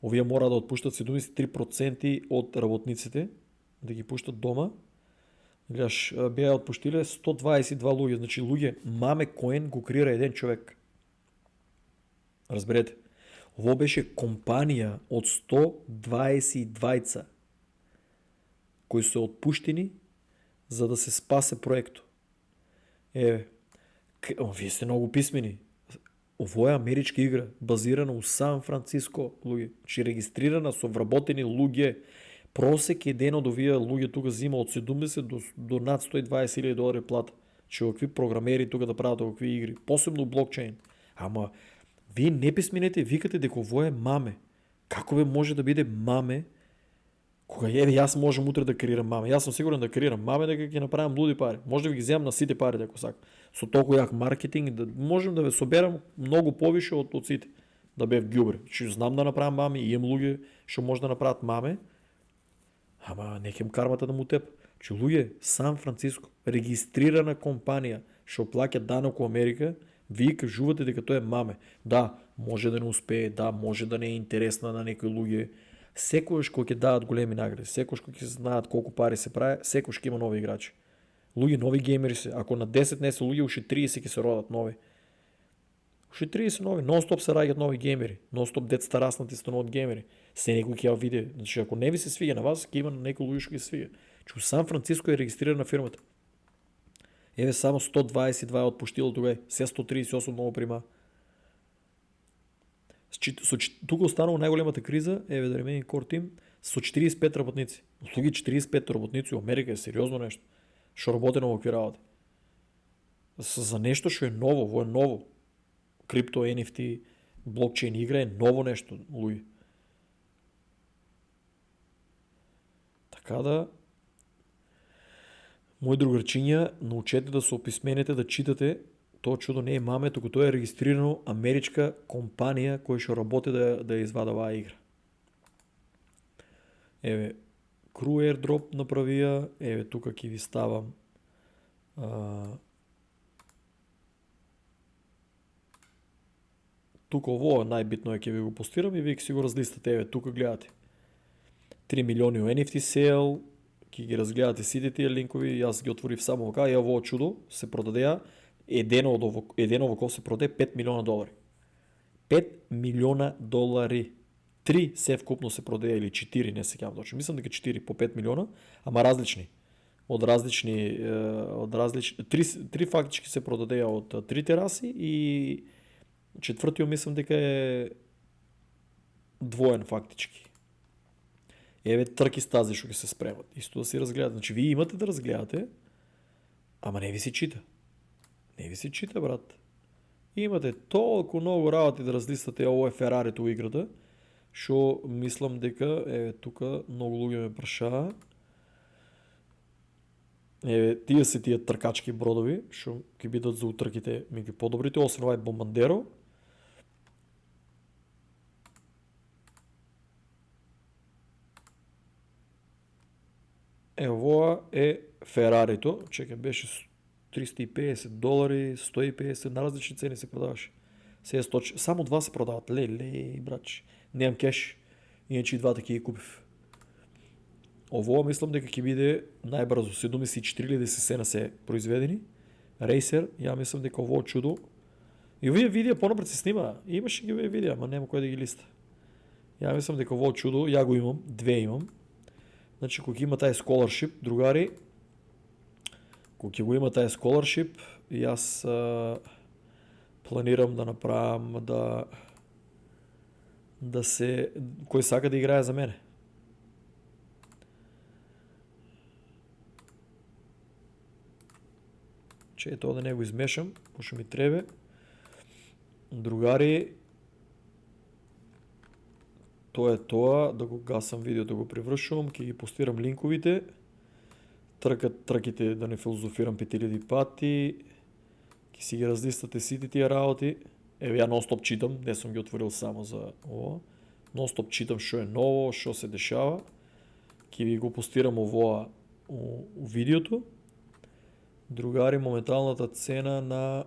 Speaker 1: овие мора да отпуштат 73% од работниците, да ги пуштат дома. Гледаш, беа отпуштиле 122 луѓе, значи луѓе, маме коин го креира еден човек. Разберете. Ово беше компанија од 122 кои се отпуштени за да се спасе проектот. Вие сте многу писмени. Ово е америчка игра, базирана у Сан Франциско, луѓе. Значи регистрирана со вработени луѓе. Просек е ден од овие луѓе тука зима од 70 до над $120,000 плата. Че какви програмери тука да прават какви игри, посебно блокчейн. Ама вие неписмените викате дека ово е маме. Како може да биде маме? Кога јас можам утре да креирам маме. Јас сум сигурен да креирам маме дека ќе направам луди пари. Може да ви ги земам на сите пари ако сакам. Со толку јак маркетинг да можам да ве соберам многу повише од сите. Да бев ѓубре. Че знам да направам маме и имам луѓе што може да направат маме. Ама некем кармата да му теп. Че луѓе, Сан Франциско, регистрирана компанија што плаќа данок у Америка, вие кажувате дека тоа е маме. Да, може да не успее, да, може да не е интересна на некои луѓе. Секојаш кога ќе дадат големи награди, секојаш кога ќе знаат колку пари се прави, секојаш ќе има нови играчи. Луѓе, нови геймери се. Ако на 10 не се луѓе, уште 30 ќе се родат нови. Уште 30 нови, нон-стоп се раѓаат нови геймери. Нон-стоп децата раснати стануваат геймери. Се некој ќе ја види. Значи ако не ви се свиѓа на вас, ќе има на некој луѓе што ќе се свиѓа. Че Сан Франциско е регистрирана фирмата. Само 122 е отпуштило тогај, се 138 многу прима. Тука останало најголемата криза, да ремени Core Team, со 45 работници. Луѓе 45 работници у Америка е сериозно нешто. Што работи на овакви работи. За нешто што е ново, во е ново. Крипто, NFT, блокчейн игра е ново нешто, луѓе. Така да, мои другарчиња, научете да се описменете, да читате. Тоа чудо не е маме, туку тоа е регистрирано америчка компанија која што работи да извада оваа игра. Crew Airdrop направија, тука ќе ви ставам тука ово најбитно е ќе ви го постирам и вие ќе си го разлистате. Еве, тука гледате. 3 милиони у NFT sale, ќе ги разгледате сите тие линкови, јас ги отворив само вака, и ово чудо се продадеа, едено во се продаде $5 милиона. $5 милиона. 3 севкупно се продаде или 4, не се сеќавам точно. Мислам дека 4 по 5 милиона, ама различни. Од различни три фактички се продадеа од трите раси и четвртиот мислам дека е двоен фактички. Еве трки стази што ќе се спремат. Исто да си разгледате. Значи вие имате да разгледате, ама не ви се чита. Не ви се чита, брат. Имате толку многу работи да разлистате, ово е Ферарито у играта, што мислам дека, еве тука многу луѓе ме прашаа. Еве, тие се тие тркачки бродови, што ќе бидат за утрките меѓу подобрите, освен овај Бомбандеро. Ево е Ферарито, чекам, беше $350, $150, на различни цени се продаваше. Сега само два се продават. Ле, брач. Немам кеш, иначе и двата ќе ги купив. Ово мислам дека ќе биде најбрзо, 74,000 сена се произведени. Рейсер, ја мислам дека ово чудо. И овие видеа понапред се снима. Имаше ги овие видеа, ама нема кој да ги листа. Ја мислам дека ово чудо, ја го имам, две имам. Значи, кога има тај scholarship, другари, кога ќе го има тај scholarship, јас планирам да направам да се, кој сака да играе за мене. Че тоа да не го измешам, пошто ми требе. Другари, тоа е тоа, да го гасам видеото, да го превршувам, ќе ги постирам линковите, трките да не филозофирам 5000 пати, ќе си ги разлистате сите тие работи. Еве ја нон-стоп читам, не сум ги отворил само за ова. Нон-стоп читам што е ново, што се дешава. Ќе ви го постирам овоа у видеото. Другари, моменталната цена на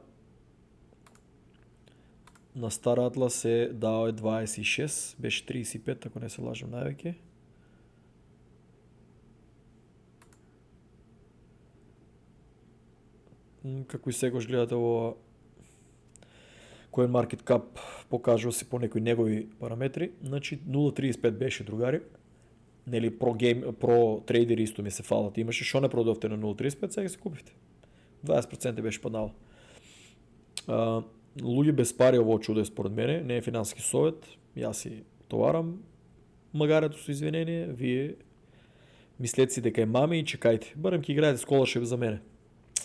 Speaker 1: Стар Атлас е дао е 26, беше 35, ако не се лажам највеќе. Како и секојаш гледате ова CoinMarketCap покажува се по некои негови параметри. Значи 0.35 беше, другари. Нели про трейдери исто ми се фалат. Имаше што не продавте на 0.35, сега се купивте. 20% беше паднало. Луѓе без пари, ово чудо е според мене, не е финансски совет. Јас си товарам магарето со извинение, вие мислете си дека е мами и чекајте. Барем ќе играете scholarship за мене.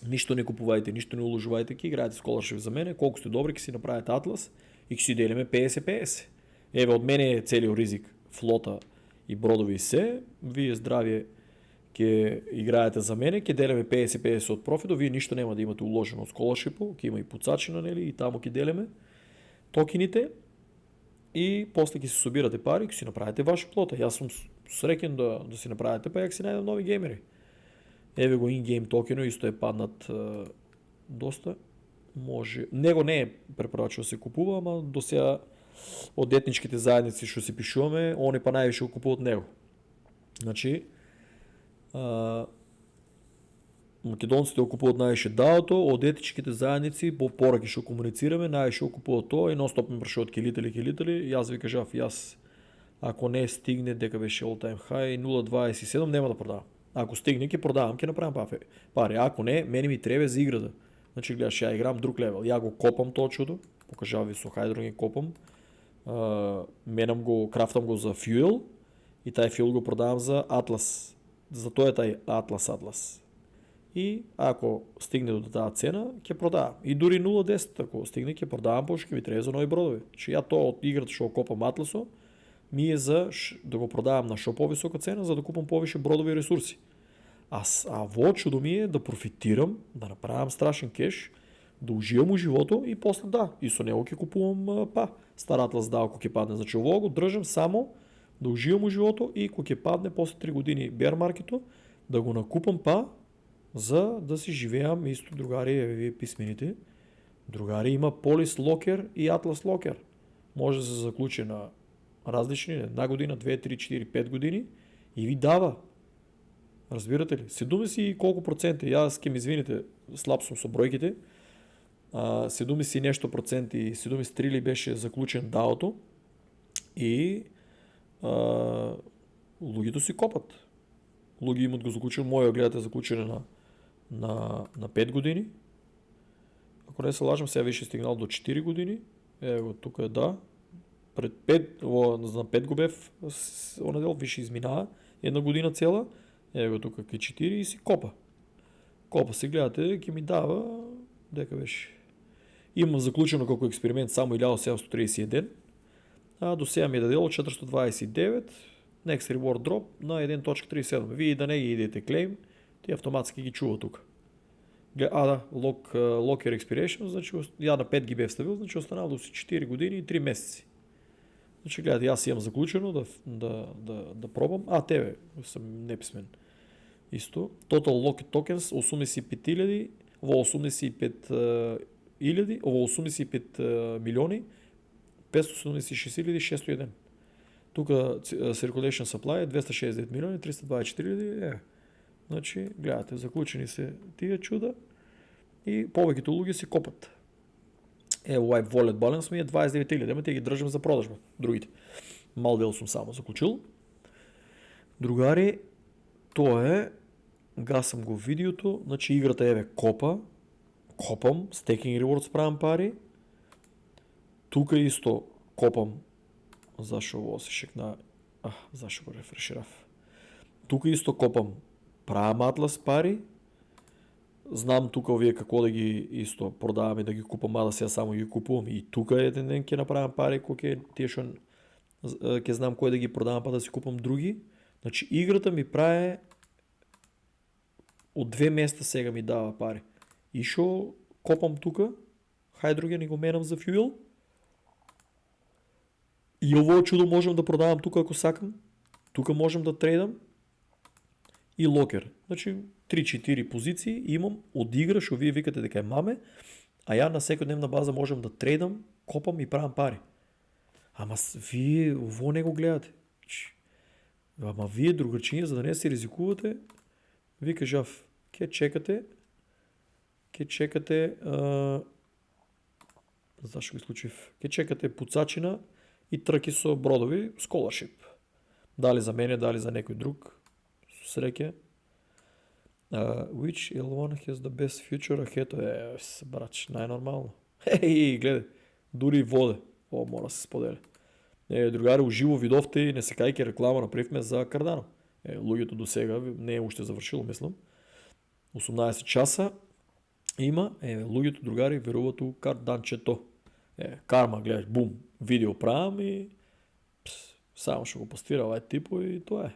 Speaker 1: Ништо не купувајте, ништо не уложувајте, ќе играете scholarship за мене, колку сте добри ќе си направите Атлас и ќе си делиме 50-50. Еве, од мене е целиот ризик, флота и бродови се, вие здравје ќе играете за мене, ќе делиме 50-50 од профитот, вие ништо нема да имате уложено од scholarship-у, ќе има и пуцачина, нели, и таму ќе делиме токените и после ќе се собирате пари, ќе си направите ваша флота. Јас сум среќен да си направите, па ја ќе си најдам нови геймери. Еве го in-game токено, исто е паднат доста. Може, него не е препорачува да се купува, ама до сега од етничките заедници што си пишуваме, они па највише го купуваат него. Значи, македонците го купуваат највише даото, од етничките заедници по пораки што комуницираме, највише го купуваат тоа и нон-стоп ме прашуваат ке литали, јас ви кажав, јас ако не стигне дека беше all time high 0.27 нема да продавам. Ако стигне ќе продавам, ќе направам пари. Ако не, мене ми требе за играта. Значи гледаш, ја играм друг левел. Ја го копам тоа чудо, покажав ви со Hydrogen копам. Менам го, крафтам го за fuel и тај fuel го продавам за Atlas. За тоа е тај Atlas. И ако стигне до таа цена, ќе продавам. И дури 0.10 ако стигне, ќе продавам, пошто ќе ви треба за нови бродови. Че ја тоа од играта што го копам Атласо, ми е за да го продавам на шо повисока цена, за да купам повише бродови и ресурси. А во чудо ми е да профитирам, да направам страшен кеш, да уживам у живото и после и со него ќе купувам Стар Атлас ако ќе падне. Значи ово го држам само да уживам у живото и кога ќе падне после 3 години bear маркето, да го накупам за да си живеам исто, другари, вие писмените. Другари, има Polis Locker и Atlas Locker. може да се заклучи на различни, една година, 2, 3, 4, 5 години и ви дава. Разбирате ли? Се думи си колко процента, и аз ке ми извините, слаб съм с бройките, се думи си нещо проценти, се думи с 3 ли беше заключен даото и лугито си копат. Луги имат го заключен, моя гледате заключене на 5 години. Ако не се лажам, сега виж стигнал до 4 години. Его, тук е да. Пред 5, на 5 го бев онадел, виж изминава. Една година цела. Его тук е 4 и си копа. Копа си, гледате, ки ми дава, дека беше. Имам заключено колко експеримент само 1731, а до сега ми е дадело 429, next reward drop на 1.37. Вие да не ги идете клейм, ти автоматски ги чува тук. Да, locker expiration, значи я на 5 ги бе вставил, значи останало до си 4 години и 3 месеци. Значи гледайте, аз имам заключено да пробвам. Тебе, съм неписмен. Исто. Total Locked Tokens 85 милиони 576 601. Тук Circulation Supply е 269 милиони 324 хиляди. Значи, гледате, заключени се тия чуда и повечето луги си копат. Wipe Wallet Balance ми е 29 хиляди, ама те ги държам за продажба. Другите. Мал дел съм само заключил. Другари, то е, гасам го в видеото, значи играта е копам, Staking Rewards правям пари. Тук исто копам, защо го се шекна, защо го рефреширав. Тук исто копам, правям Атлас пари. Знам тук вие какво да ги исто продаваме, да ги купам, да сега само ги купувам. И тук един ден ке направям пари, ке знам кой да ги продавам, па да си купам други. Значи играта ми прави от 2 месеца сега ми дава пари. И шо копам тука, хайдроген и го менам за фюел. И ово чудо можем да продавам тук ако сакам. Тук можем да трейдам. И локер. Значи 3-4 позиции имам от игра, шо вие викате дека е маме, а я на секојдневна база можем да трейдам, копам и правам пари. Ама вие ово не го гледате. Ама вие другарчиња, за да не се ризикувате, ви кажав, ке чекате, зашто го изключив, ке чекате пуцачина и тръки со бродови, scholarship. Дали за мене, дали за некој друг, со среќа. Which L1 has the best future ahead? Брач, најнормално. Гледай, дури воде. Мора се споделя. Другари, уживо видовте и не се кајке реклама направивме за Cardano. Луѓето до сега не е уште завршило, мислам. 18 часа има, луѓето другари веруват у карданчето. Карма, гледаш, бум, видео правам и само ще го постира овај типо и тоа е.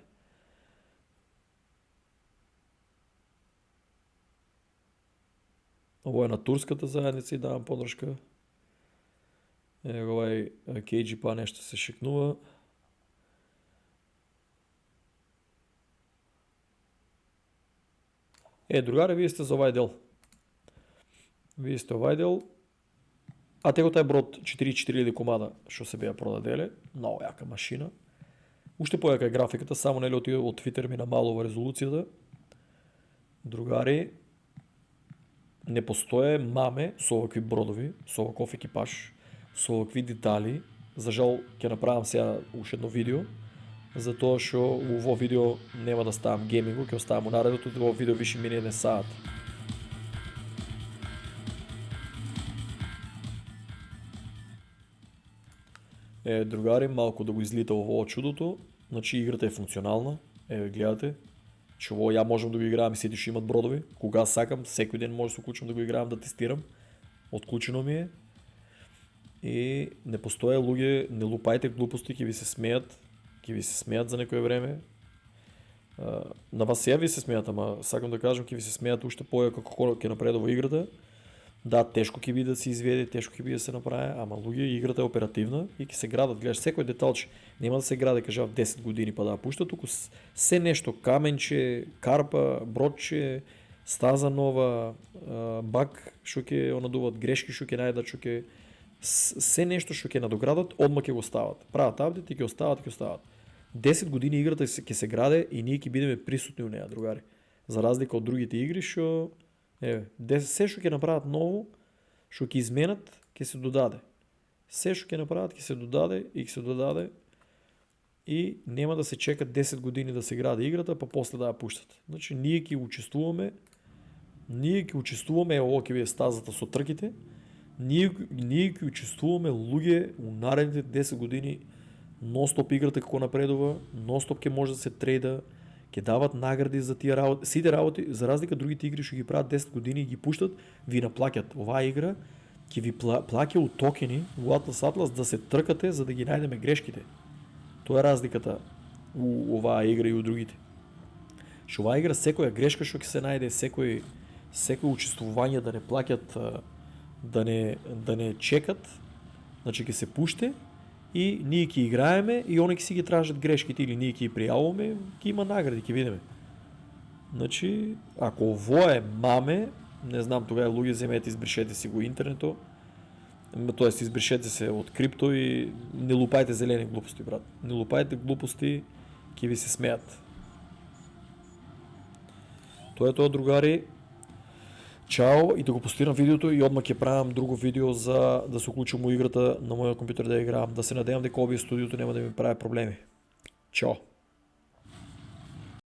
Speaker 1: Ово е на турската заедница и давам подршка. Овај KG па нешто се шекнува. Другари, вие сте за овај дел. Вие сте овај дел. Тега тај брод 4.000 комада што се беа продаделе. Много јака машина. Уште појака е графиката, само нели од Twitter ми намалува резолуцијата. Другари, не постоje маме со овакви бродови, со оваков екипаж, со овакви детали. За жал ќе направам сега уште едно видео, затоа што во видео нема да ставам геймингу, ќе оставам у наредот, во видео више мине 1 саат. Другари, малку да го излита ово чудото, значи играта е функционална, гледате, че ово ја можам да го играам и сите што имат бродови, кога сакам, секој ден може да се уклучам да го играам, да тестирам, отклучено ми е. И не постоje луѓе, не лупајте глупости, ќе ви се смеат за некое време. На вас сега ви се смеат, ама сакам да кажам, ќе ви се смеат уште појако како ќе напредува играта. Да, тешко ќе биде да се изведе, тешко ќе биде да се направи, ама луѓе, играта е оперативна и ќе се градат, гледаш секој деталче. Нема да се граде, кажав 10 години па да пушта, туку се нешто, каменче, карпа, бродче, стаза нова, баг, што ќе надуват, грешки што ќе најдат, што ќе Се нешто што ќе надоградат, одма ќе го стават. Прават апдейт и ќе остават. 10 години играта ќе се граде и ние ќе бидеме присутни у неа, другари. За разлика од другите игри што се што ќе направат ново, што ќе изменат, ќе се додаде. Се што ќе направат ќе се додаде и нема да се чекат 10 години да се гради играта, па после да ја пуштат. Значи ние ќе учествуваме, ово ќе биде стазата со трките, ние ќе учествуваме луѓе у наредните 10 години, нонстоп играта како напредува, нонстоп ќе може да се трейда, ќе дават награди за тие работи. Сите работи, за разлика од другите игри што ги прават 10 години и ги пуштат, ви наплаќат. Оваа игра ќе ви плаќа у токени, у Atlas да се тркате за да ги најдеме грешките. Тоа е разликата у оваа игра и у другите. Што оваа игра секоја грешка што ќе се најде, секој учествување да не плаќат, да не чекат, значи ќе се пуште и ние ќе играеме и они ќе си ги тражат грешките или ние ќе ги пријавуваме, ќе има награди, ќе видиме. Значи, ако ово е маме, не знам, тогава луѓе земете, избришете си го интернето, тоест избришете се од крипто и не лупајте зелени глупости, брат. Не лупајте глупости, ќе ви се смеат. Тоа е тоа, другари. Чао, и да го постирам видеото и одма ќе правам друго видео за да се уклучам у играта на мојот компјутер да играам. Да се надевам дека овие студиото нема да ми прави проблеми. Чао.